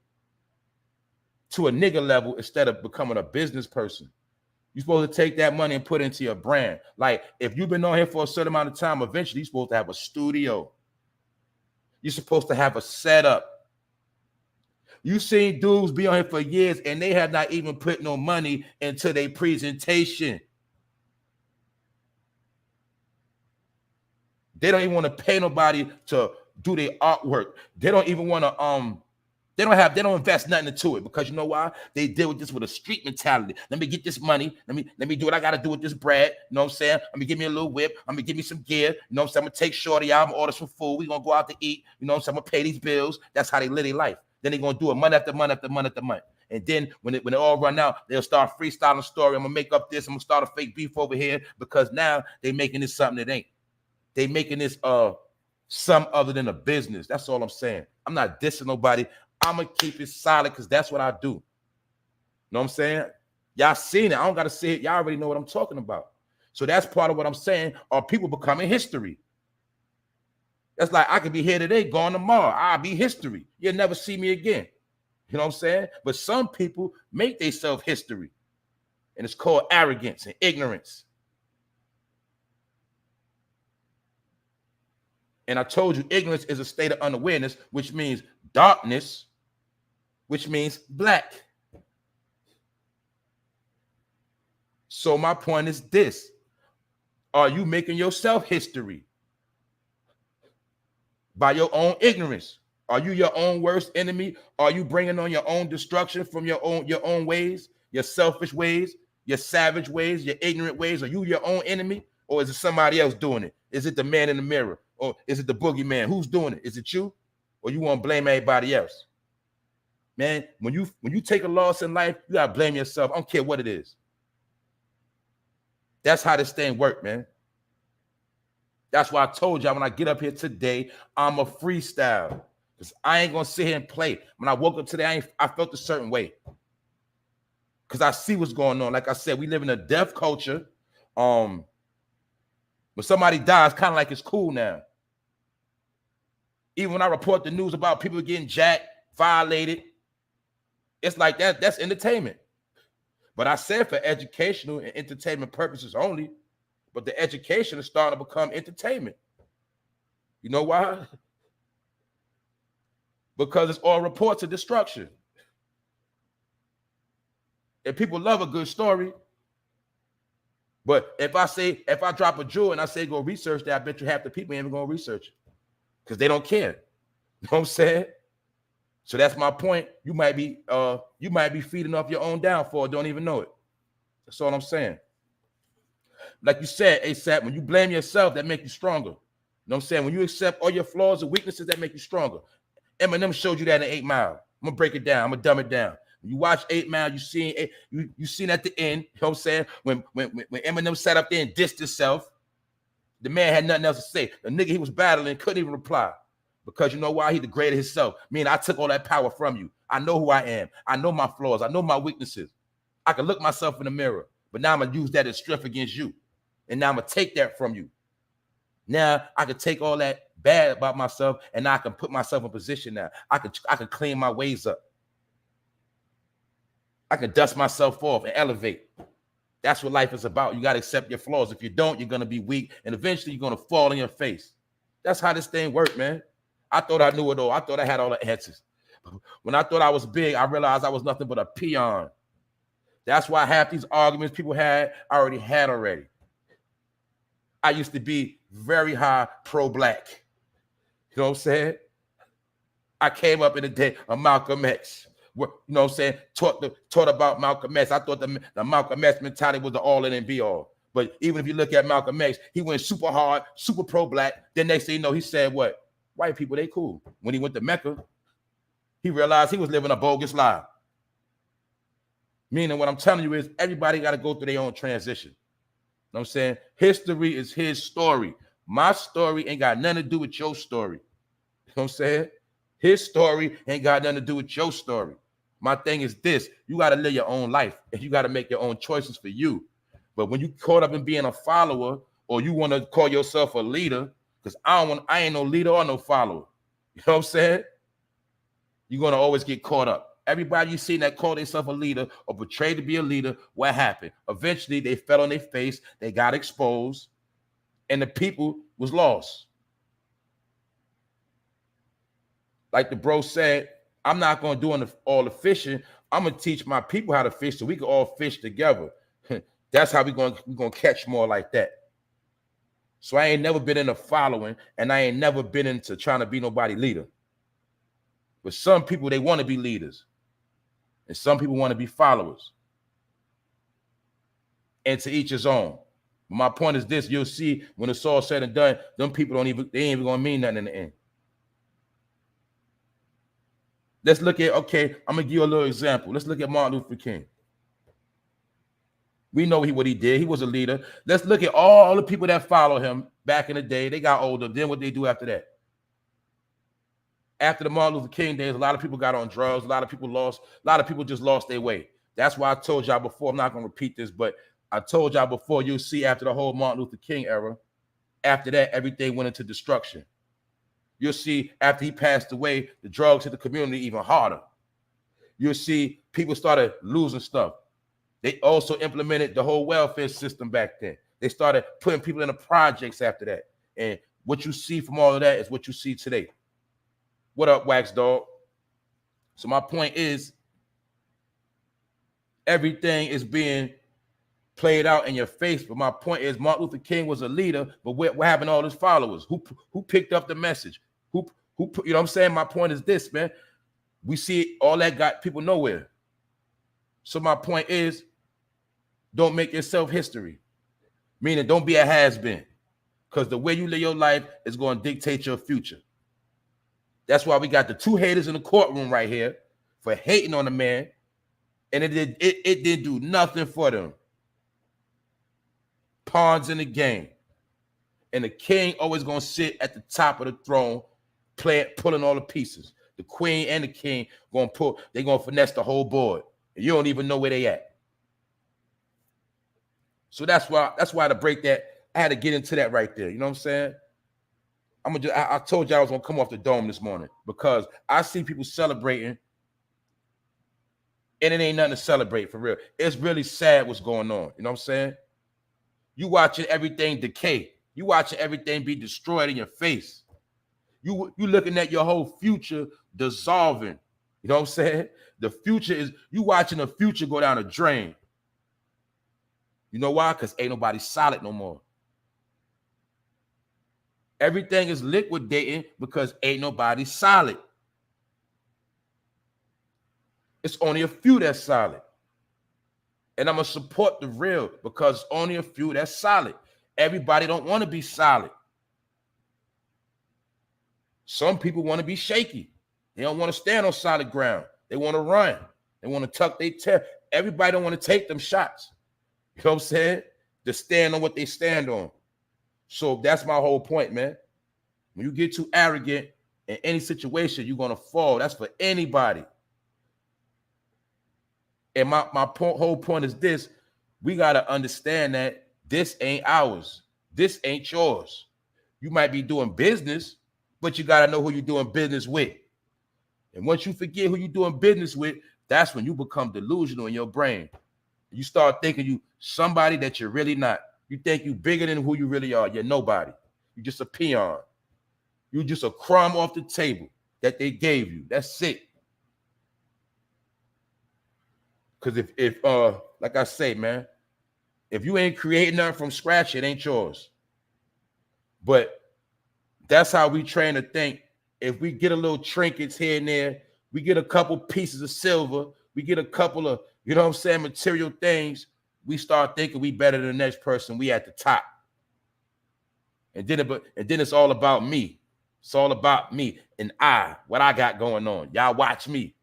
[SPEAKER 1] to a nigga level instead of becoming a business person. You're supposed to take that money and put it into your brand. Like, if you've been on here for a certain amount of time, eventually you're supposed to have a studio. You're supposed to have a setup. You've seen dudes be on here for years and they have not even put no money into their presentation. They don't even want to pay nobody to do their artwork. They don't even want to they don't invest nothing into it, because you know why? They deal with this with a street mentality. Let me get this money. Let me do what I gotta do with this bread. You know what I'm saying? Let me give me a little whip. Let me give me some gear. You know what I'm saying? I'm gonna take shorty out. I'm gonna order some food. We're gonna go out to eat. You know what I'm saying? I'm gonna pay these bills. That's how they live their life. Then they're gonna do it month after month after month after month. And then when it all run out, they'll start freestyling a story. I'm gonna make up this. I'm gonna start a fake beef over here, because now they making this something that ain't. They making this something other than a business. That's all I'm saying. I'm not dissing nobody. I'm gonna keep it solid because that's what I do. You know what I'm saying? Y'all seen it. I don't gotta say it. Y'all already know what I'm talking about. So that's part of what I'm saying. Are people becoming history? That's like, I could be here today, gone tomorrow. I'll be history. You'll never see me again. You know what I'm saying? But some people make themselves history, and it's called arrogance and ignorance. And I told you, ignorance is a state of unawareness, which means darkness, which means black. So my point is this: are you making yourself history by your own ignorance? Are you your own worst enemy? Are you bringing on your own destruction from your own ways, your selfish ways, your savage ways, your ignorant ways? Are you your own enemy, or is it somebody else doing it? Is it the man in the mirror, or is it the boogeyman? Who's doing it? Is it you, or you want to blame everybody else? Man, when you take a loss in life, you gotta blame yourself. I don't care what it is. That's how this thing works, man. That's why I told y'all when I get up here today, I'm a freestyle. Because I ain't gonna sit here and play. When I woke up today, I felt a certain way. Because I see what's going on. Like I said, we live in a death culture. When somebody dies, kind of like it's cool now. Even when I report the news about people getting jacked, violated, it's like that's entertainment. But I said for educational and entertainment purposes only. But the education is starting to become entertainment. You know why? Because it's all reports of destruction. And people love a good story. But if I drop a jewel and I say go research that, I bet you half the people ain't even gonna research it. Because they don't care. You know what I'm saying? So that's my point. You might be feeding off your own downfall, don't even know it. That's all I'm saying. Like you said, ASAP, when you blame yourself, that makes you stronger. You know what I'm saying? When you accept all your flaws and weaknesses, that make you stronger. Eminem showed you that in 8 Mile. I'm gonna break it down. I'm gonna dumb it down. When you watch 8 Mile, you seen at the end, you know what I'm saying? When Eminem sat up there and dissed himself, the man had nothing else to say. The nigga he was battling couldn't even reply. Because you know why? He degraded himself. Meaning I took all that power from you. I know who I am. I know my flaws. I know my weaknesses. I can look myself in the mirror. But now I'm gonna use that as strength against you. And now I'm gonna take that from you. Now I can take all that bad about myself and now I can put myself in position now. I can clean my ways up. I can dust myself off and elevate. That's what life is about. You got to accept your flaws. If you don't, you're going to be weak and eventually you're going to fall on your face. That's how this thing worked, man. I thought I knew it all. I thought I had all the answers. When I thought I was big, I realized I was nothing but a peon. That's why half these arguments people had, I already had already. I used to be very high pro-black. You know what I'm saying? I came up in the day of Malcolm X. You know what I'm saying? Taught about Malcolm X. I thought the Malcolm X mentality was the all in and be all. But even if you look at Malcolm X, he went super hard, super pro-black. Then next thing you know, he said what? White people, they cool. When he went to Mecca, He realized he was living a bogus life. Meaning what I'm telling you is everybody got to go through their own transition. You know what I'm saying? History is his story. My story ain't got nothing to do with your story. You know what I'm saying? His story ain't got nothing to do with your story. My thing is this: you got to live your own life and you got to make your own choices for you. But when you caught up in being a follower or you want to call yourself a leader, because I ain't no leader or no follower. You know what I'm saying? You're going to always get caught up. Everybody you see that called themselves a leader or portrayed to be a leader, what happened? Eventually, they fell on their face, they got exposed, and the people was lost. Like the bro said, I'm not going to do all the fishing. I'm going to teach my people how to fish so we can all fish together. That's how we're going to catch more like that. So I ain't never been into following, and I ain't never been into trying to be nobody leader. But some people, they want to be leaders. And some people want to be followers. And to each his own. My point is this: you'll see when it's all said and done, them people they ain't even gonna mean nothing in the end. Let's look at, okay, I'm gonna give you a little example. Let's look at Martin Luther King. We know what he did. He was a leader. Let's look at all the people that follow him back in the day. They got older. Then what they do after that? After the Martin Luther King days, a lot of people got on drugs. A lot of people just lost their way. That's why I told y'all before, I'm not going to repeat this, but I told y'all before, you'll see after the whole Martin Luther King era, after that, everything went into destruction. You'll see after he passed away, the drugs hit the community even harder. You'll see people started losing stuff. They also implemented the whole welfare system back then. They started putting people in the projects after that. And what you see from all of that is what you see today. What up, Wax Dog? So my point is, everything is being played out in your face. But my point is, Martin Luther King was a leader, but what happened to all his followers? Who picked up the message? Who you know what I'm saying? My point is this, man. We see all that got people nowhere. So my point is, don't make yourself history. Meaning don't be a has-been. Because the way you live your life is going to dictate your future. That's why we got the two haters in the courtroom right here for hating on the man. And it didn't do nothing for them. Pawns in the game. And the king always going to sit at the top of the throne, pulling all the pieces. The queen and the king going to finesse the whole board. And you don't even know where they at. So that's why to break that, I had to get into that right there. You know what I'm saying? I told you I was gonna come off the dome this morning because I see people celebrating, and it ain't nothing to celebrate for real. It's really sad what's going on. You know what I'm saying? You watching everything decay. You watching everything be destroyed in your face. You looking at your whole future dissolving. You know what I'm saying? The future is, you watching the future go down a drain. You know why? Because ain't nobody solid no more. Everything is liquidating because ain't nobody solid. It's only a few that's solid. And I'm going to support the real because it's only a few that's solid. Everybody don't want to be solid. Some people want to be shaky. They don't want to stand on solid ground. They want to run. They want to tuck their tail. Everybody don't want to take them shots. You know what I'm saying? To stand on what they stand on. So that's my whole point, man. When you get too arrogant in any situation, you're going to fall. That's for anybody. And my whole point is this. We got to understand that this ain't ours. This ain't yours. You might be doing business, but you got to know who you're doing business with. And once you forget who you're doing business with, that's when you become delusional in your brain. You start thinking you somebody that you're really not. You think you bigger than who you really are. You're nobody. You're just a peon. You're just a crumb off the table that they gave you. That's it. Because if like I say, man, if you ain't creating nothing from scratch, it ain't yours. But that's how we train to think. If we get a little trinkets here and there, we get a couple pieces of silver, we get a couple of, you know what I'm saying, material things, we start thinking we better than the next person. We at the top. And then it's all about me. It's all about me. and what I got going on. Y'all watch me.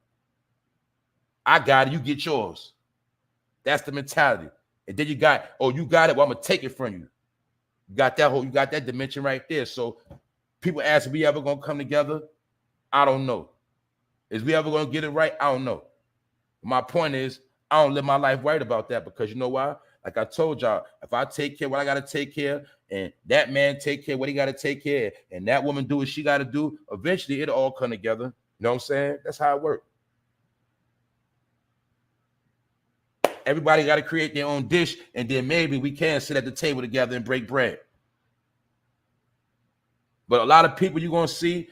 [SPEAKER 1] I got it, you get yours. That's the mentality. And then you got, you got it, well, I'm gonna take it from you. You got that dimension right there. So people ask, we ever gonna come together? I don't know. Is we ever gonna get it right? I don't know. My point is, I don't live my life worried about that, because you know why? Like I told y'all, if I take care of what I gotta take care, and that man take care of what he gotta take care of, and that woman do what she gotta do, eventually it'll all come together. You know what I'm saying? That's how it works. Everybody got to create their own dish, and then maybe we can sit at the table together and break bread. But a lot of people you're going to see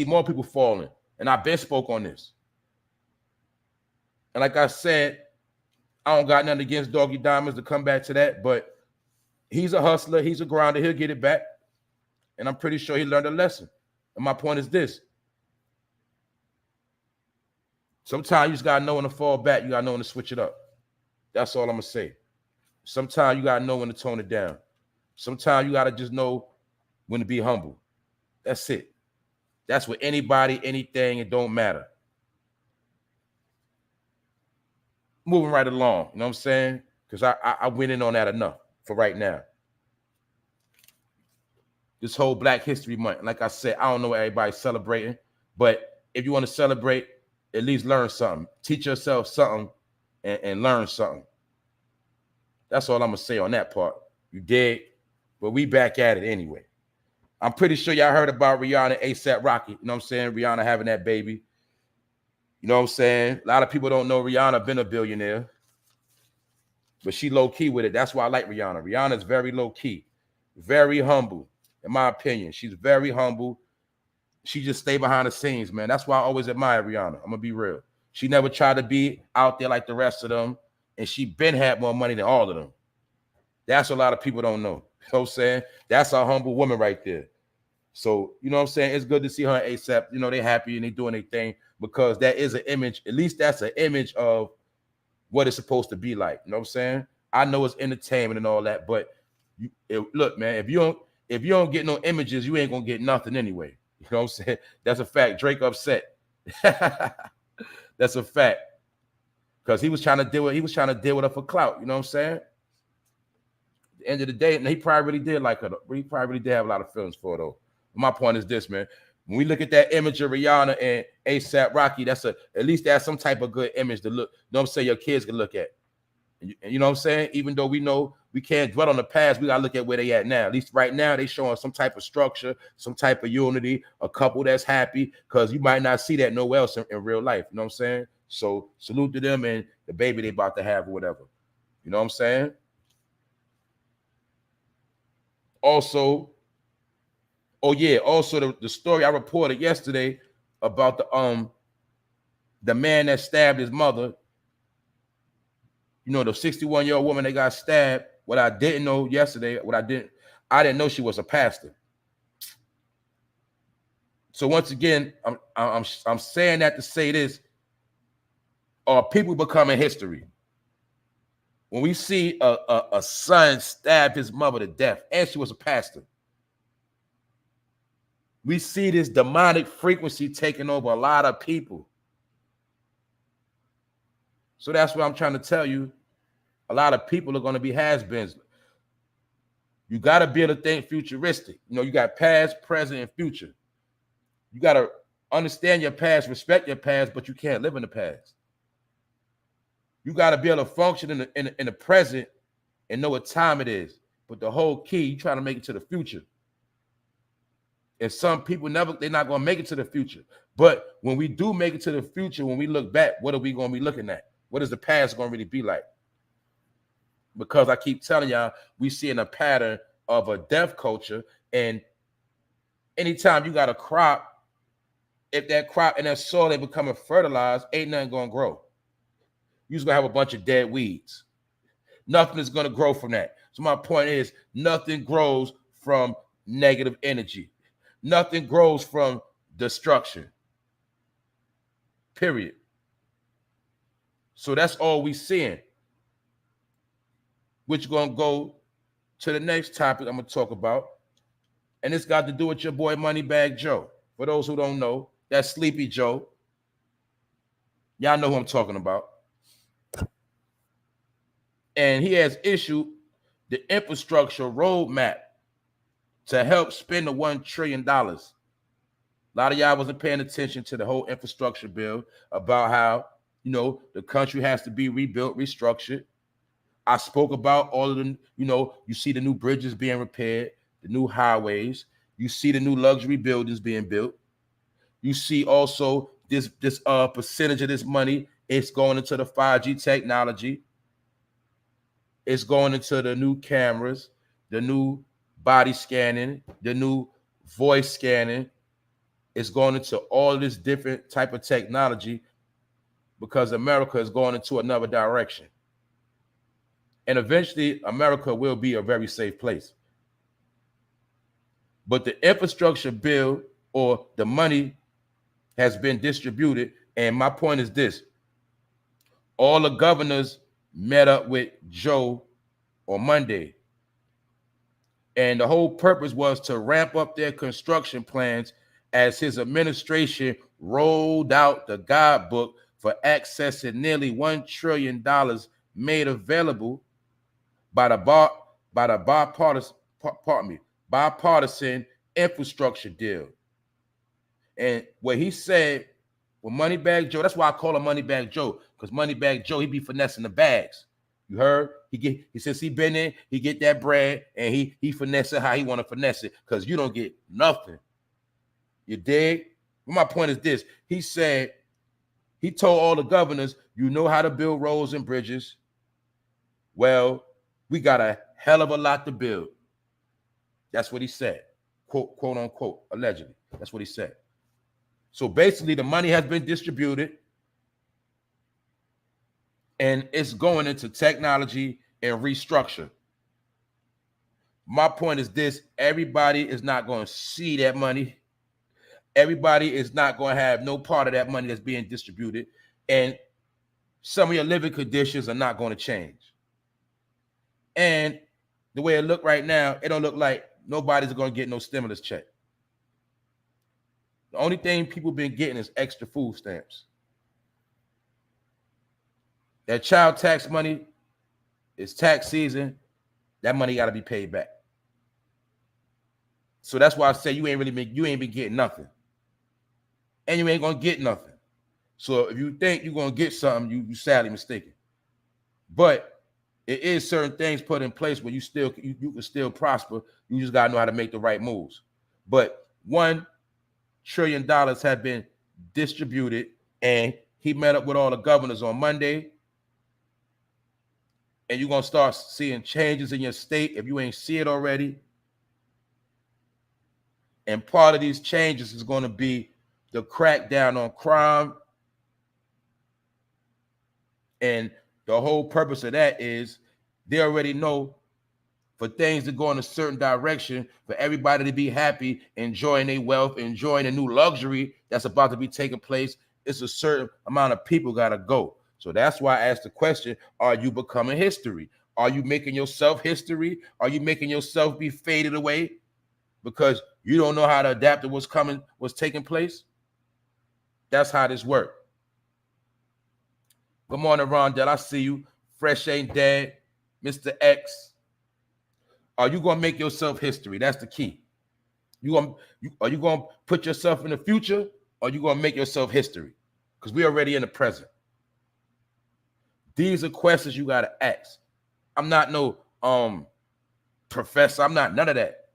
[SPEAKER 1] more people falling. And I've been spoke on this. And like I said, I don't got nothing against Doggy Diamonds, to come back to that, but he's a hustler. He's a grinder. He'll get it back. And I'm pretty sure he learned a lesson. And my point is this. Sometimes you just got to know when to fall back. You got to know when to switch it up. That's all I'm going to say. Sometimes you got to know when to tone it down. Sometimes you got to just know when to be humble. That's it. That's with anybody, anything. It don't matter. Moving right along. You know what I'm saying? Because I went in on that enough for right now. This whole Black History Month. Like I said, I don't know what everybody's celebrating. But if you want to celebrate, at least learn something. Teach yourself something. And learn something. That's all I'm going to say on that part. You dig? But we back at it anyway. I'm pretty sure y'all heard about Rihanna and A$AP Rocky. You know what I'm saying? Rihanna having that baby. You know what I'm saying? A lot of people don't know Rihanna been a billionaire. But she low-key with it. That's why I like Rihanna. Rihanna's very low-key. Very humble, in my opinion. She's very humble. She just stay behind the scenes, man. That's why I always admire Rihanna. I'm going to be real. She never tried to be out there like the rest of them, and she been had more money than all of them. That's what a lot of people don't know. You know what I'm saying? That's a humble woman right there. So, you know what I'm saying? It's good to see her and A$AP. You know, they happy and they doing their thing, because that is an image. At least that's an image of what it's supposed to be like. You know what I'm saying? I know it's entertainment and all that, but look, man, if you don't get no images, you ain't gonna get nothing anyway. You know what I'm saying? That's a fact. Drake upset. That's a fact. Because he was trying to deal with her for clout. You know what I'm saying? At the end of the day, and he probably really did like her. He probably really did have a lot of feelings for her, though. My point is this, man. When we look at that image of Rihanna and A$AP Rocky, at least that's some type of good image to look. You know what I'm saying? Your kids can look at. And you know what I'm saying? Even though we know we can't dwell on the past, we gotta look at where they at now. At least right now, they showing some type of structure, some type of unity, a couple that's happy, because you might not see that nowhere else in real life. You know what I'm saying? So salute to them and the baby they about to have or whatever. You know what I'm saying? Also, the story I reported yesterday about the man that stabbed his mother. You know, the 61-year-old woman that got stabbed. What I didn't know yesterday, I didn't know she was a pastor. So once again, I'm saying that to say this: are people becoming history? When we see a son stab his mother to death, and she was a pastor, we see this demonic frequency taking over a lot of people. So that's what I'm trying to tell you. A lot of people are going to be has-beens. You got to be able to think futuristic. You know, you got past, present, and future. You got to understand your past, respect your past, but you can't live in the past. You got to be able to function in the present and know what time it is. But the whole key, you trying to make it to the future. And some people they're not going to make it to the future. But when we do make it to the future, when we look back, what are we going to be looking at? What is the past going to really be like? Because I keep telling y'all, we seeing a pattern of a death culture. And anytime you got a crop, if that crop and that soil they becoming fertilized, ain't nothing going to grow. You're just going to have a bunch of dead weeds. Nothing is going to grow from that. So my point is, nothing grows from negative energy. Nothing grows from destruction. Period. So that's all we seeing. Which going to go to the next topic I'm going to talk about. And it's got to do with your boy Moneybag Joe. For those who don't know, that's Sleepy Joe. Y'all know who I'm talking about. And he has issued the infrastructure roadmap to help spend the $1 trillion. A lot of y'all wasn't paying attention to the whole infrastructure bill about how, the country has to be rebuilt, restructured. I spoke about all of the, you see the new bridges being repaired, the new highways. You see the new luxury buildings being built. You see also this percentage of this money, it's going into the 5G technology. It's going into the new cameras, the new body scanning, the new voice scanning. It's going into all this different type of technology because America is going into another direction. And eventually, America will be a very safe place. But the infrastructure bill or the money has been distributed. And my point is this. All the governors met up with Joe on Monday. And the whole purpose was to ramp up their construction plans as his administration rolled out the guidebook for accessing nearly $1 trillion made available by the bipartisan infrastructure deal. And what he said, well, Moneybag Joe, that's why I call him Moneybag Joe, because Moneybag Joe, he be finessing the bags. You heard? He says he been in, he get that bread, and he finesse it how he want to finesse it, because you don't get nothing. You dig? Well, my point is this. He said, he told all the governors, you know how to build roads and bridges. Well, we got a hell of a lot to build. That's what he said. Quote unquote, allegedly. That's what he said. So basically, the money has been distributed and it's going into technology and restructure. My point is this. Everybody is not going to see that money. Everybody is not going to have no part of that money that's being distributed. And some of your living conditions are not going to change. And the way it look right now, it don't look like nobody's going to get no stimulus check. The only thing people been getting is extra food stamps. That child tax money is tax season. That money got to be paid back. So that's why I say you ain't been getting nothing. And you ain't going to get nothing. So if you think you're going to get something, you sadly mistaken. But it is certain things put in place where you can still prosper. You just got to know how to make the right moves. But $1 trillion have been distributed, and he met up with all the governors on Monday. And you're going to start seeing changes in your state if you ain't see it already. And part of these changes is going to be the crackdown on crime. And the whole purpose of that is they already know for things to go in a certain direction, for everybody to be happy, enjoying their wealth, enjoying a new luxury that's about to be taking place, it's a certain amount of people got to go. So that's why I asked the question, are you becoming history? Are you making yourself history? Are you making yourself be faded away because you don't know how to adapt to what's taking place? That's how this works. Good morning, Rondell. I see you. Fresh ain't dead. Mr. X. Are you going to make yourself history? That's the key. Are you going to put yourself in the future, or are you going to make yourself history? Because we're already in the present. These are questions you got to ask. I'm not no professor. I'm not none of that.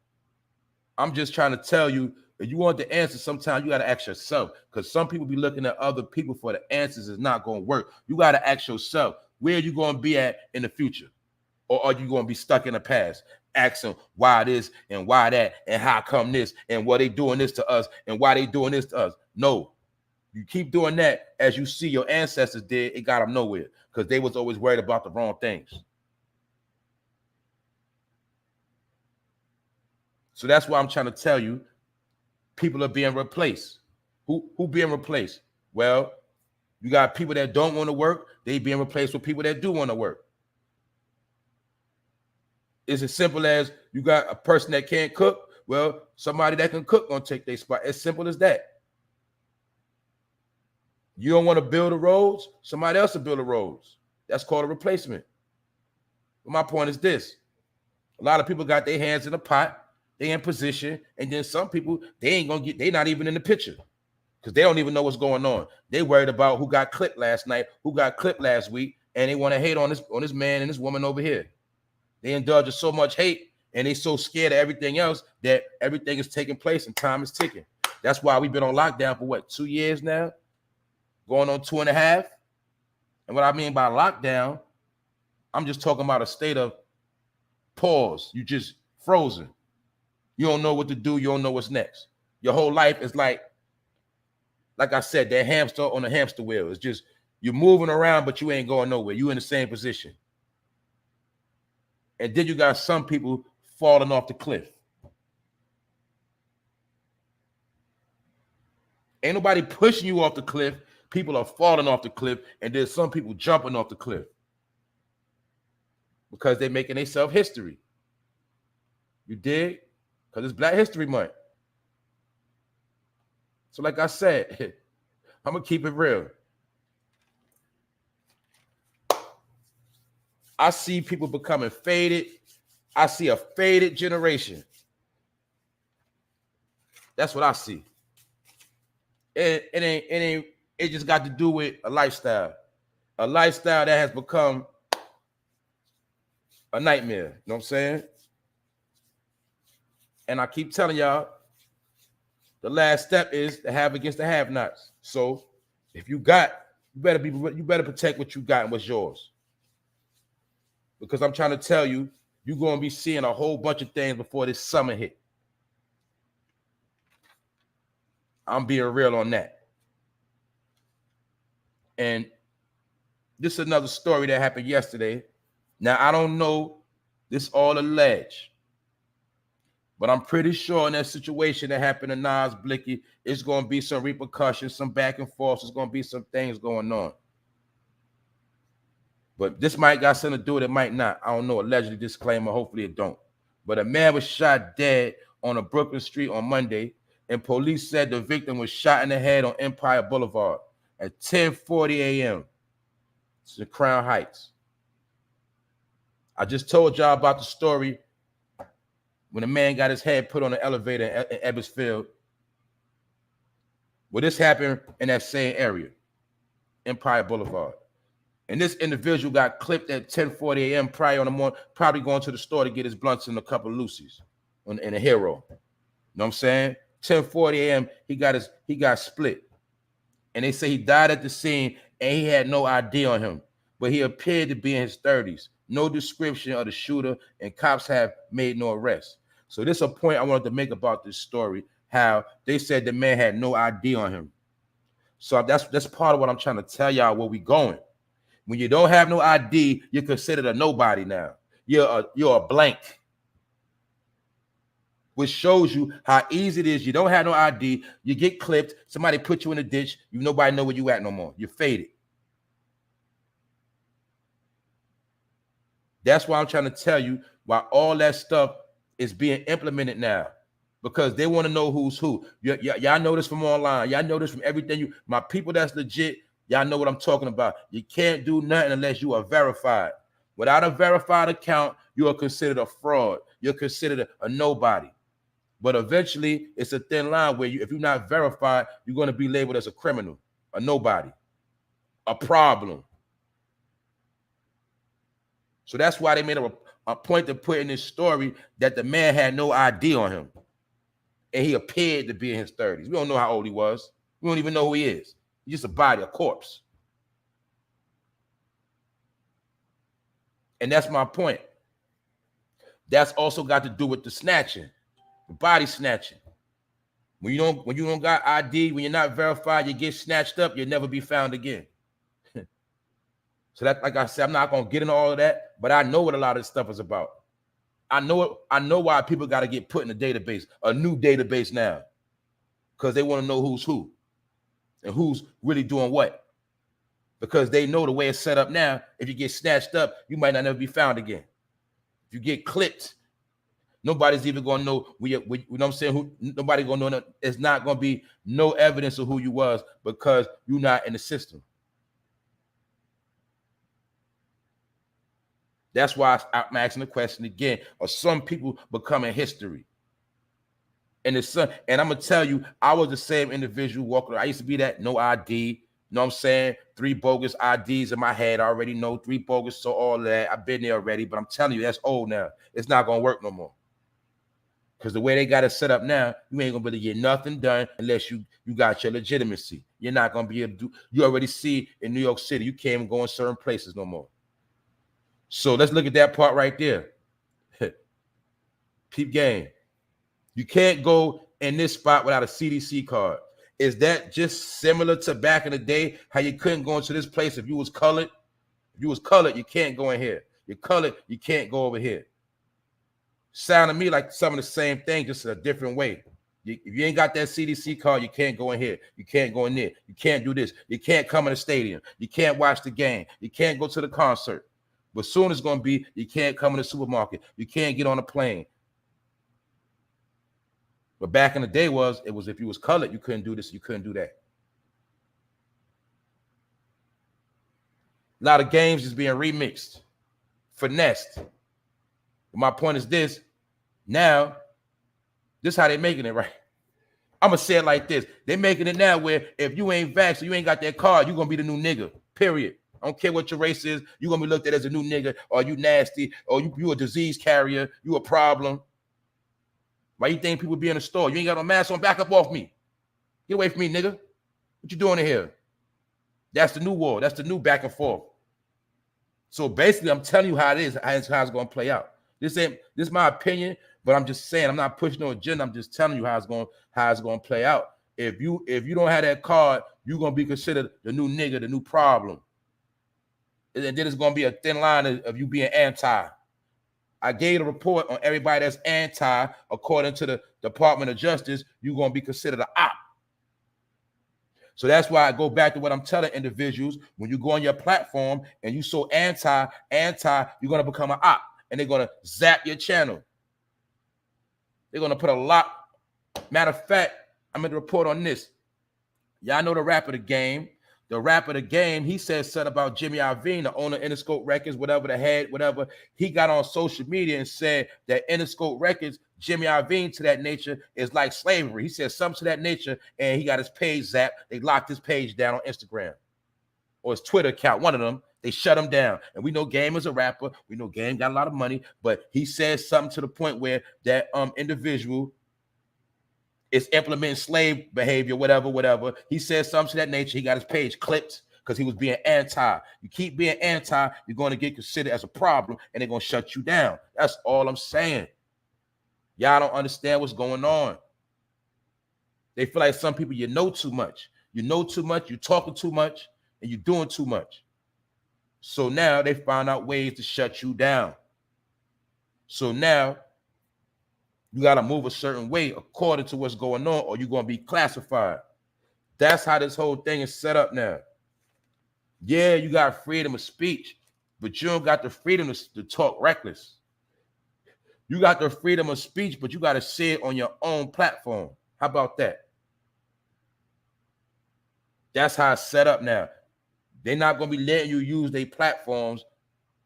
[SPEAKER 1] I'm just trying to tell you, if you want the answer, sometimes you got to ask yourself, because some people be looking at other people for the answers. It's not going to work. You got to ask yourself, where are you going to be at in the future? Or are you going to be stuck in the past? Asking why this and why that and how come this and what they doing this to us and why they doing this to us. No, you keep doing that as you see your ancestors did, it got them nowhere because they was always worried about the wrong things. So that's why I'm trying to tell you, people are being replaced. Who being replaced? Well, you got people that don't want to work. They being replaced with people that do want to work. It's as simple as you got a person that can't cook, Well, somebody that can cook gonna take their spot. As simple as that. You don't want to build the roads, somebody else will build the roads. That's called a replacement. But my point is this. A lot of people got their hands in the pot, they in position, and then some people, they not even in the picture because they don't even know what's going on. They worried about who got clipped last night, who got clipped last week, and they want to hate on this man and this woman over here. They indulge in so much hate, and they so scared of everything else that everything is taking place and time is ticking. That's why we've been on lockdown for what, 2 years now? Going on 2.5. And what I mean by lockdown, I'm just talking about a state of pause. You just frozen. You don't know what to do. You don't know what's next. Your whole life is like I said, that hamster on a hamster wheel. It's just you're moving around, but you ain't going nowhere. You in the same position. And then you got some people falling off the cliff. Ain't nobody pushing you off the cliff. People are falling off the cliff, and there's some people jumping off the cliff because they're making themselves history. You dig? Because it's Black History Month. So like I said, I'm going to keep it real. I see people becoming faded. I see a faded generation. That's what I see. It just got to do with a lifestyle that has become a nightmare. You know what I'm saying? And I keep telling y'all, the last step is to have against the have-nots. So if you better protect what you got and what's yours. Because I'm trying to tell you, you're going to be seeing a whole bunch of things before this summer hit. I'm being real on that. And this is another story that happened yesterday. Now, I don't know, this all alleged, but I'm pretty sure in that situation that happened to Nas Blicky, it's going to be some repercussions, some back and forth. There's going to be some things going on. But this might got something to do with it, it might not. I don't know. Allegedly, disclaimer. Hopefully it don't. But a man was shot dead on a Brooklyn street on Monday, and police said the victim was shot in the head on Empire Boulevard at 10:40 a.m. It's in Crown Heights. I just told y'all about the story when a man got his head put on an elevator in Ebbsfield. Well, this happened in that same area, Empire Boulevard. And this individual got clipped at 10:40 a.m. prior on the morning, probably going to the store to get his blunts and a couple of Lucy's in a Hero. You know what I'm saying? 10:40 a.m. he got split. And they say he died at the scene and he had no ID on him, but he appeared to be in his 30s. No description of the shooter, and cops have made no arrest. So this is a point I wanted to make about this story, how they said the man had no ID on him. So that's part of what I'm trying to tell y'all where we going. When you don't have no ID, you're considered a nobody now. You're a blank. Which shows you how easy it is. You don't have no ID, you get clipped, somebody put you in a ditch, nobody know where you at no more. You're faded. That's why I'm trying to tell you why all that stuff is being implemented now. Because they want to know who's who. Y'all know this from online. Y'all know this from everything. My people that's legit, y'all know what I'm talking about. You can't do nothing unless you are verified. Without a verified account, you are considered a fraud. You're considered a nobody. But eventually, it's a thin line where if you're not verified, you're going to be labeled as a criminal, a nobody, a problem. So that's why they made a point to put in this story that the man had no ID on him. And he appeared to be in his 30s. We don't know how old he was. We don't even know who he is. He's just a body, a corpse. And that's my point. That's also got to do with the snatching, the body snatching. When you don't got ID, when you're not verified, you get snatched up, you'll never be found again. So that, like I said, I'm not gonna get into all of that, but I know what a lot of this stuff is about. I know why people got to get put in a database, a new database now, because they want to know who's who and who's really doing what. Because they know the way it's set up now, if you get snatched up, you might not never be found again. If you get clipped, Nobody's even gonna know you know what I'm saying. Nobody gonna know. It's not gonna be no evidence of who you was because you're not in the system. That's why I'm asking the question again: are some people becoming history? And the son, and I'm gonna tell you, I was the same individual walking. I used to be that no ID. You know what I'm saying? 3 bogus IDs in my head. I already know 3 bogus, so all that. I've been there already, but I'm telling you, that's old now. It's not gonna work no more. Because the way they got it set up now, you ain't gonna be able to get nothing done unless you got your legitimacy. You're not gonna be able to do. You already see in New York City, you can't even go in certain places no more. So let's look at that part right there. Peep game. You can't go in this spot without a CDC card. Is that just similar to back in the day, how you couldn't go into this place if you was colored? If you was colored, you can't go in here. You're colored, you can't go over here. Sound to me like some of the same thing, just a different way. If you ain't got that CDC card, you can't go in here. You can't go in there. You can't do this. You can't come in the stadium. You can't watch the game. You can't go to the concert. But soon it's going to be, you can't come in the supermarket. You can't get on a plane. But back in the day it was if you was colored, you couldn't do this, you couldn't do that. A lot of games is being remixed, finessed. My point is this: now, this is how they making it, right? I'm gonna say it like this: they making it now where if you ain't vaxxed, you ain't got that card, you're gonna be the new nigga. Period. I don't care what your race is, you're gonna be looked at as a new nigga, or you nasty, or you a disease carrier, you a problem. Why you think people be in the store? You ain't got no mask on, back up off me. Get away from me, nigga. What you doing in here? That's the new war. That's the new back and forth. So basically, I'm telling you how it is, how it's going to play out. This is my opinion, but I'm just saying, I'm not pushing no agenda. I'm just telling you how it's going to play out. If you don't have that card, you're going to be considered the new nigga, the new problem. And then it's going to be a thin line of you being anti. I gave a report on everybody that's anti. According to the Department of Justice, you're going to be considered an op. So that's why I go back to what I'm telling individuals. When you go on your platform and you so anti, you're going to become an op. And they're going to zap your channel. They're going to put a lot. Matter of fact, I'm going to report on this. Y'all know the rapper The Game. The rapper The Game, he said something about Jimmy Iovine, the owner of Interscope Records, whatever the head, whatever. He got on social media and said that Interscope Records, Jimmy Iovine, to that nature, is like slavery. He said something to that nature, and he got his page zapped. They locked his page down on Instagram or his Twitter account, one of them. They shut him down. And we know Game is a rapper. We know Game got a lot of money, but he said something to the point where that individual is implementing slave behavior, whatever. He said something to that nature. He got his page clipped because he was being anti. You keep being anti, you're going to get considered as a problem, and they're going to shut you down. That's all I'm saying. Y'all don't understand what's going on. They feel like some people, you know too much. You know too much, you're talking too much, and you're doing too much. So now they find out ways to shut you down. So now you got to move a certain way according to what's going on, or you're going to be classified. That's how this whole thing is set up now. Yeah, you got freedom of speech, but you don't got the freedom to talk reckless. You got the freedom of speech, but you got to say it on your own platform. How about that? That's how it's set up now. They're not going to be letting you use their platforms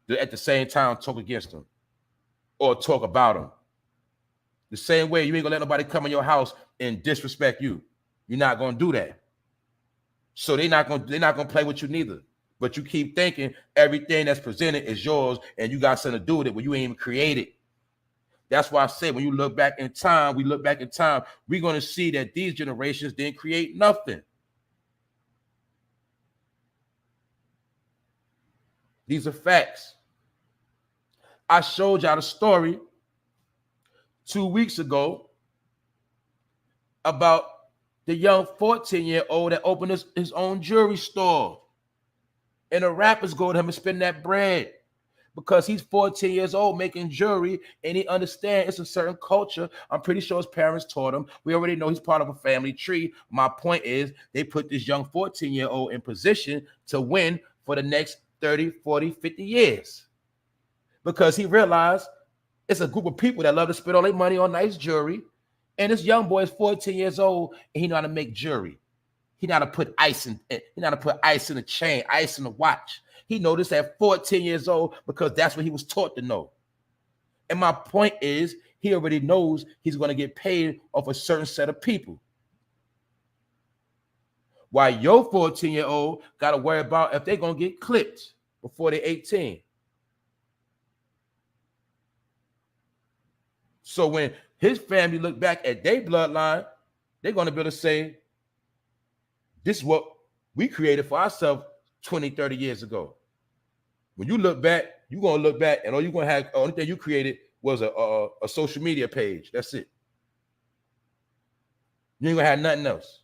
[SPEAKER 1] to at the same time talk against them or talk about them. The same way you ain't gonna let nobody come in your house and disrespect you. You're not gonna do that. So they're not gonna play with you neither. But you keep thinking everything that's presented is yours and you got something to do with it when you ain't even created. That's why I say when you look back in time, we're gonna see that these generations didn't create nothing. These are facts. I showed y'all the story 2 weeks ago about the young 14-year-old that opened his own jewelry store. And the rappers go to him and spend that bread because he's 14 years old making jewelry and he understands it's a certain culture. I'm pretty sure his parents taught him. We already know he's part of a family tree. My point is they put this young 14-year-old in position to win for the next 30, 40, 50 years because he realized It's a group of people that love to spend all their money on nice jewelry. And this young boy is 14 years old, and he know how to make jewelry. He know how to put ice in it. He know how to put ice in the chain, ice in the watch. He know this at 14 years old because that's what he was taught to know. And my point is, he already knows he's going to get paid off a certain set of people. While your 14-year-old got to worry about if they're going to get clipped before they're 18. So when his family look back at their bloodline, they're going to be able to say, this is what we created for ourselves 20, 30 years ago. When you look back, you're going to look back, and all you're going to have, the only thing you created was a social media page. That's it. You ain't going to have nothing else.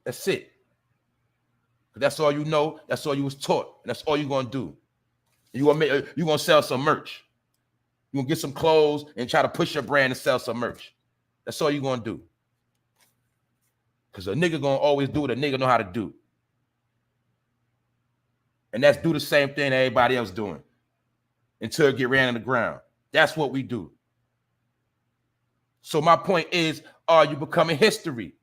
[SPEAKER 1] That's it. That's all you know. That's all you was taught. And that's all you're going to do. You're going to sell some merch. You're going to get some clothes and try to push your brand and sell some merch. That's all you're going to do. Because a nigga going to always do what a nigga know how to do. And that's do the same thing that everybody else doing until it get ran in the ground. That's what we do. So my point is, are you becoming history?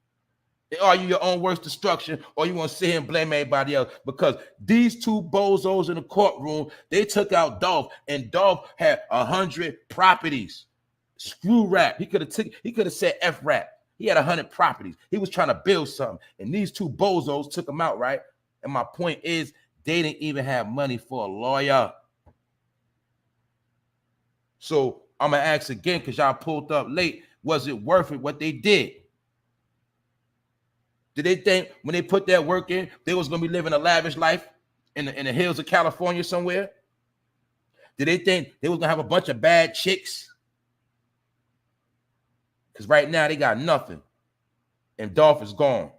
[SPEAKER 1] Are you your own worst destruction, or you want to sit here and blame everybody else? Because these two bozos in the courtroom, they took out Dolph, and Dolph had 100 properties. Screw rap. He could have said F rap. He had 100 properties. He was trying to build something, and these two bozos took him out, right? And my point is, they didn't even have money for a lawyer. So I'm gonna ask again, because y'all pulled up late. Was it worth it what they did? Did they think when they put that work in, they was going to be living a lavish life in the hills of California somewhere? Did they think they was going to have a bunch of bad chicks? Because right now they got nothing. And Dolph is gone.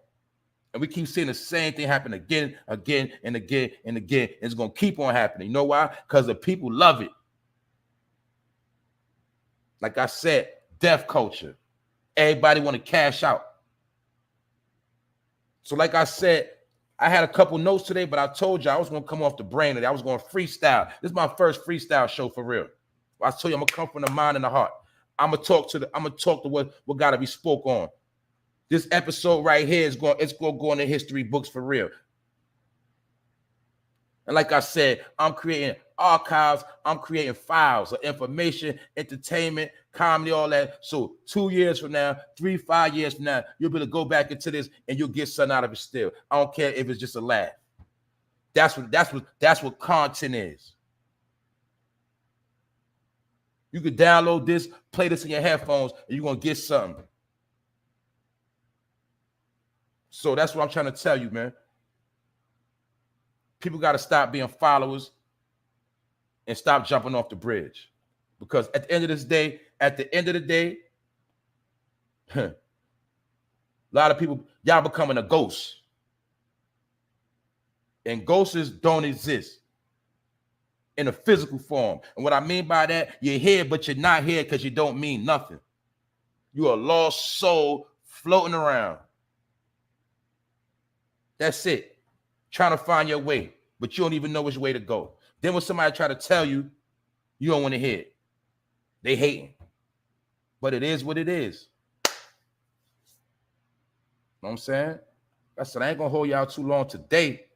[SPEAKER 1] And we keep seeing the same thing happen again, and again. And it's going to keep on happening. You know why? Because the people love it. Like I said, death culture. Everybody want to cash out. So like I said, I had a couple notes today, but I told you I was going to come off the brain today. I was going to freestyle. This is my first freestyle show for real. I told you I'm going to come from the mind and the heart. I'm going to talk to what got to be spoke on. This episode right here is going to go in the history books for real. And like I said, I'm creating archives. I'm creating files of information, entertainment, comedy, all that. So 2 years from now, 5 years from now, you'll be able to go back into this and you'll get something out of it still. I don't care if it's just a laugh. That's what content is. You could download this, play this in your headphones, and you're going to get something. So that's what I'm trying to tell you, man. People got to stop being followers and stop jumping off the bridge. Because at the end of the day, a lot of people, y'all becoming a ghost. And ghosts don't exist in a physical form. And what I mean by that, you're here, but you're not here because you don't mean nothing. You're a lost soul floating around. That's it. Trying to find your way, but you don't even know which way to go. Then when somebody try to tell you, you don't want to hear it. They hating. But it is what it is. You know what I'm saying? I said, I ain't going to hold y'all too long today.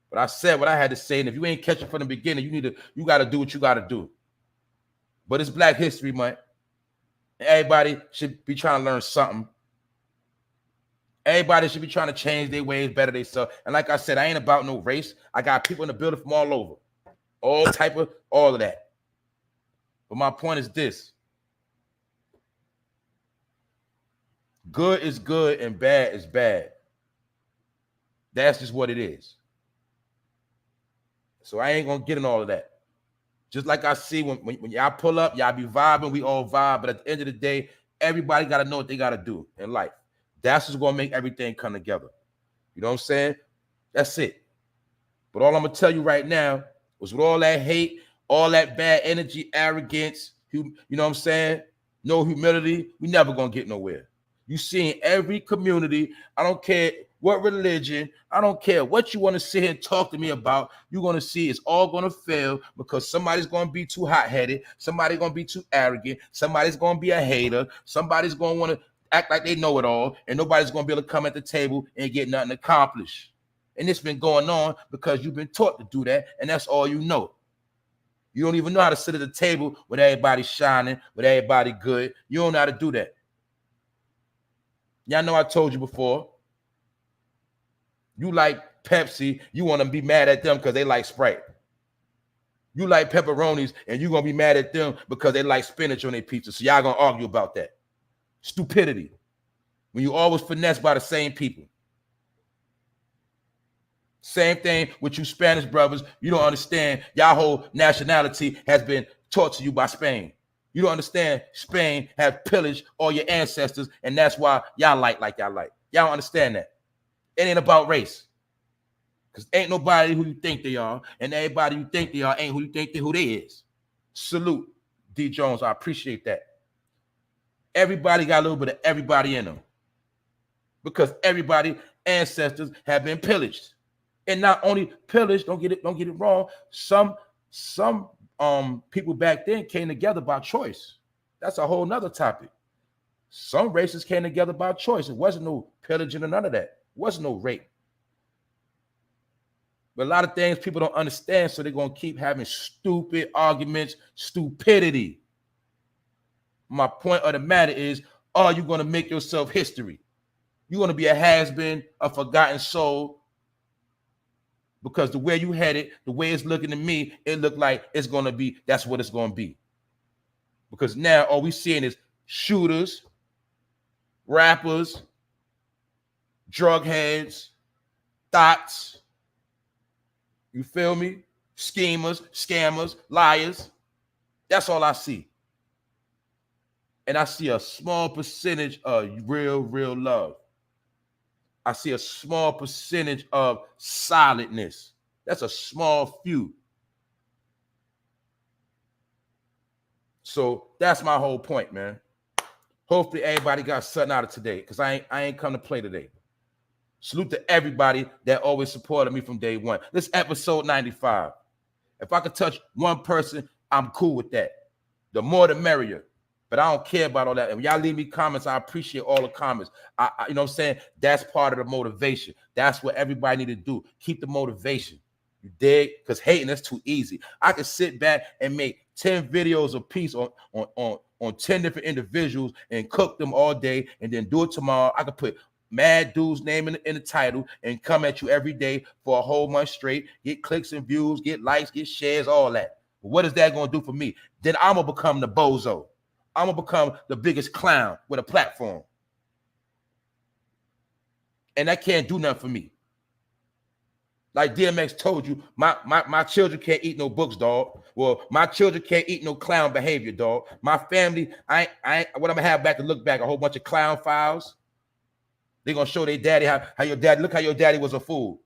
[SPEAKER 1] But I said what I had to say. And if you ain't catching from the beginning, you got to do what you got to do. But it's Black History Month. Everybody should be trying to learn something. Everybody should be trying to change their ways, better themselves. And like I said, I ain't about no race. I got people in the building from all over. All of that. But my point is this. Good is good and bad is bad. That's just what it is. So I ain't going to get in all of that. Just like I see when y'all pull up, y'all be vibing, we all vibe. But at the end of the day, everybody got to know what they got to do in life. That's what's going to make everything come together. You know what I'm saying? That's it. But all I'm going to tell you right now was with all that hate, all that bad energy, arrogance, you know what I'm saying? No humility, we never going to get nowhere. You see in every community, I don't care what religion. I don't care what you want to sit here and talk to me about. You're going to see it's all going to fail because somebody's going to be too hot-headed. Somebody's going to be too arrogant. Somebody's going to be a hater. Somebody's going to want to act like they know it all, and nobody's going to be able to come at the table and get nothing accomplished. And it's been going on because you've been taught to do that, and that's all you know. You don't even know how to sit at the table with everybody shining, with everybody good. You don't know how to do that. Y'all know I told you before. You like Pepsi, you want to be mad at them because they like Sprite. You like pepperonis, and you're going to be mad at them because they like spinach on their pizza. So y'all going to argue about that. Stupidity. When you always finessed by the same people. Same thing with you Spanish brothers. You don't understand y'all whole nationality has been taught to you by Spain. You don't understand Spain has pillaged all your ancestors, and that's why y'all like y'all like. Y'all don't understand that. It ain't about race. Because ain't nobody who you think they are, and everybody you think they are ain't who you think who they is. Salute, D. Jones. I appreciate that. Everybody got a little bit of everybody in them. Because everybody ancestors have been pillaged. And not only pillaged, don't get it wrong. Some people back then came together by choice. That's a whole nother topic. Some races came together by choice. It wasn't no pillaging or none of that. It wasn't no rape. But a lot of things people don't understand, so they're going to keep having stupid arguments, stupidity. My point of the matter is, are you going to make yourself history? You're going to be a has-been, a forgotten soul, because the way you had it, the way it's looking to me, it looked like it's going to be, that's what it's going to be. Because now all we're seeing is shooters, rappers, drug heads, thoughts, you feel me? Schemers, scammers, liars. That's all I see. And I see a small percentage of real love. I see a small percentage of solidness. That's a small few. So that's my whole point, man. Hopefully everybody got something out of today, because I ain't come to play today. Salute to everybody that always supported me from day one. This episode 95. If I could touch one person, I'm cool with that. The more the merrier. But I don't care about all that. If y'all leave me comments, I appreciate all the comments. I you know what I'm saying? That's part of the motivation. That's what everybody need to do. Keep the motivation. You dig? Because hating, that's too easy. I can sit back and make 10 videos a piece on 10 different individuals and cook them all day and then do it tomorrow. I could put mad dude's name in the title and come at you every day for a whole month straight, get clicks and views, get likes, get shares, all that. But what is that going to do for me? Then I'm going to become the bozo. I'm going to become the biggest clown with a platform. And that can't do nothing for me. Like DMX told you, my children can't eat no books, dog. Well, my children can't eat no clown behavior, dog. My family, what I'm going to have back to look back, a whole bunch of clown files. They're going to show their daddy how your daddy, look how your daddy was a fool.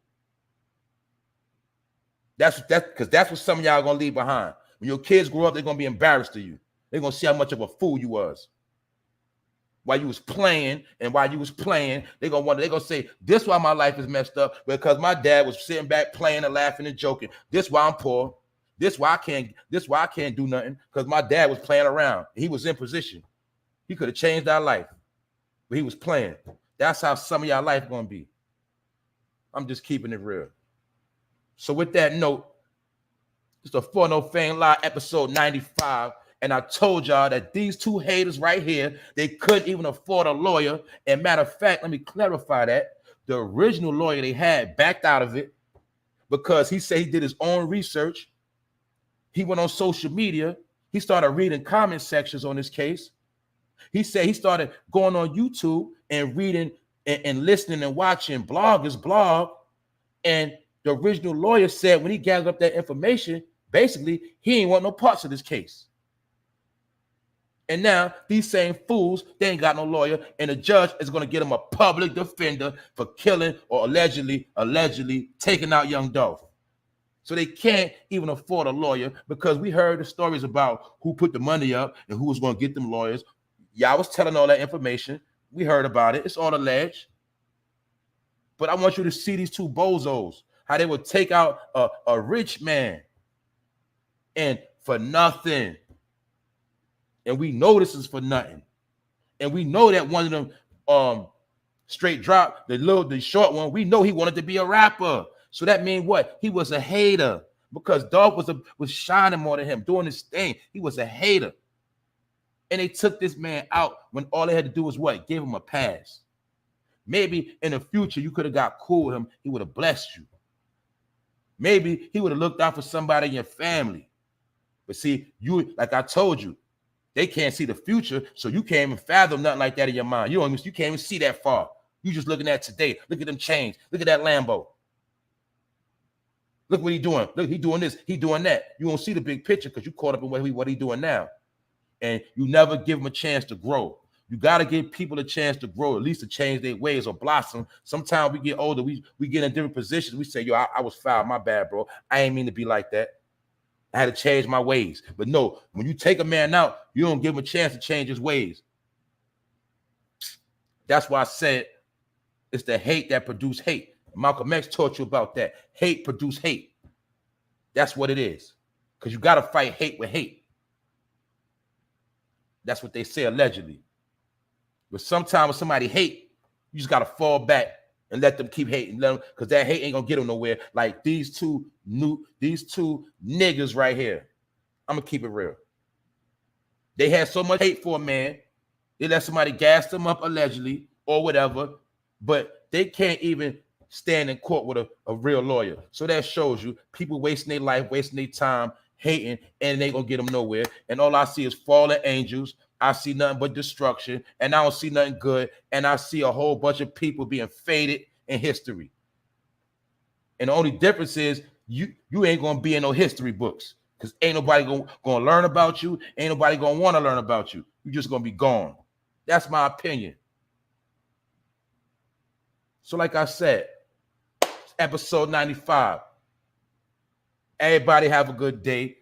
[SPEAKER 1] That's because that's what some of y'all are going to leave behind. When your kids grow up, they're going to be embarrassed of you. They're going to see how much of a fool you was. While you was playing, and while you was playing, they're going to say, this is why my life is messed up, because my dad was sitting back playing and laughing and joking. This is why I'm poor. This is why I can't do nothing, because my dad was playing around. He was in position. He could have changed our life, but he was playing. That's how some of y'all life going to be. I'm just keeping it real. So with that note, it's the For No Fame Live episode 95. And I told y'all that these two haters right here, they couldn't even afford a lawyer. And matter of fact, let me clarify that. The original lawyer they had backed out of it because he said he did his own research. He went on social media. He started reading comment sections on this case. He said he started going on YouTube and reading and listening and watching bloggers blog. And the original lawyer said when he gathered up that information, basically, he ain't want no parts of this case. And now these same fools, they ain't got no lawyer, and the judge is going to get him a public defender for killing or allegedly taking out Young Dolph. So they can't even afford a lawyer, because we heard the stories about who put the money up and who was going to get them lawyers. Y'all was telling all that information. We heard about it. It's all alleged. But I want you to see these two bozos, how they would take out a rich man and for nothing. And we know this is for nothing. And we know that one of them straight drop, the short one, we know he wanted to be a rapper. So that means what? He was a hater because Dolph was shining more than him, doing his thing. He was a hater. And they took this man out when all they had to do was what? Give him a pass. Maybe in the future, you could have got cool with him. He would have blessed you. Maybe he would have looked out for somebody in your family. But see, you, like I told you, they can't see the future, so you can't even fathom nothing like that in your mind. You can't even see that far. You just looking at today. Look at them chains. Look at that Lambo. Look what he doing. Look, he doing this. He doing that. You don't see the big picture because you caught up in what he doing now. And you never give them a chance to grow. You got to give people a chance to grow, at least to change their ways or blossom. Sometimes we get older, we get in different positions. We say, yo, I was foul. My bad, bro. I ain't mean to be like that. I had to change my ways. But no, when you take a man out, you don't give him a chance to change his ways. That's why I said it's the hate that produce hate. Malcolm X taught you about that. Hate produce hate. That's what it is. Because you got to fight hate with hate. That's what they say allegedly. But sometimes when somebody hate, you just got to fall back and let them keep hating, because that hate ain't gonna get them nowhere. Like these two niggas right here. I'm gonna keep it real. They had so much hate for a man, they let somebody gas them up allegedly or whatever, but they can't even stand in court with a real lawyer. So that shows you people wasting their life, wasting their time, hating, and they gonna get them nowhere. And all I see is fallen angels. I see nothing but destruction, and I don't see nothing good. And I see a whole bunch of people being faded in history. And the only difference is you ain't gonna be in no history books, because ain't nobody gonna learn about you. Ain't nobody gonna want to learn about you. You're just gonna be gone. That's my opinion. So like I said, episode 95. Everybody have a good day.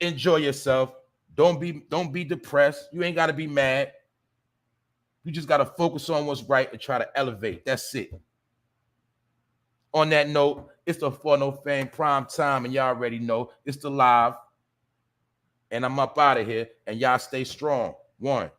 [SPEAKER 1] Enjoy yourself. Don't be depressed. You ain't got to be mad. You just got to focus on what's right and try to elevate. That's it. On that note, it's the For No Fame prime time, and y'all already know it's the live. And I'm up out of here, and y'all stay strong. One.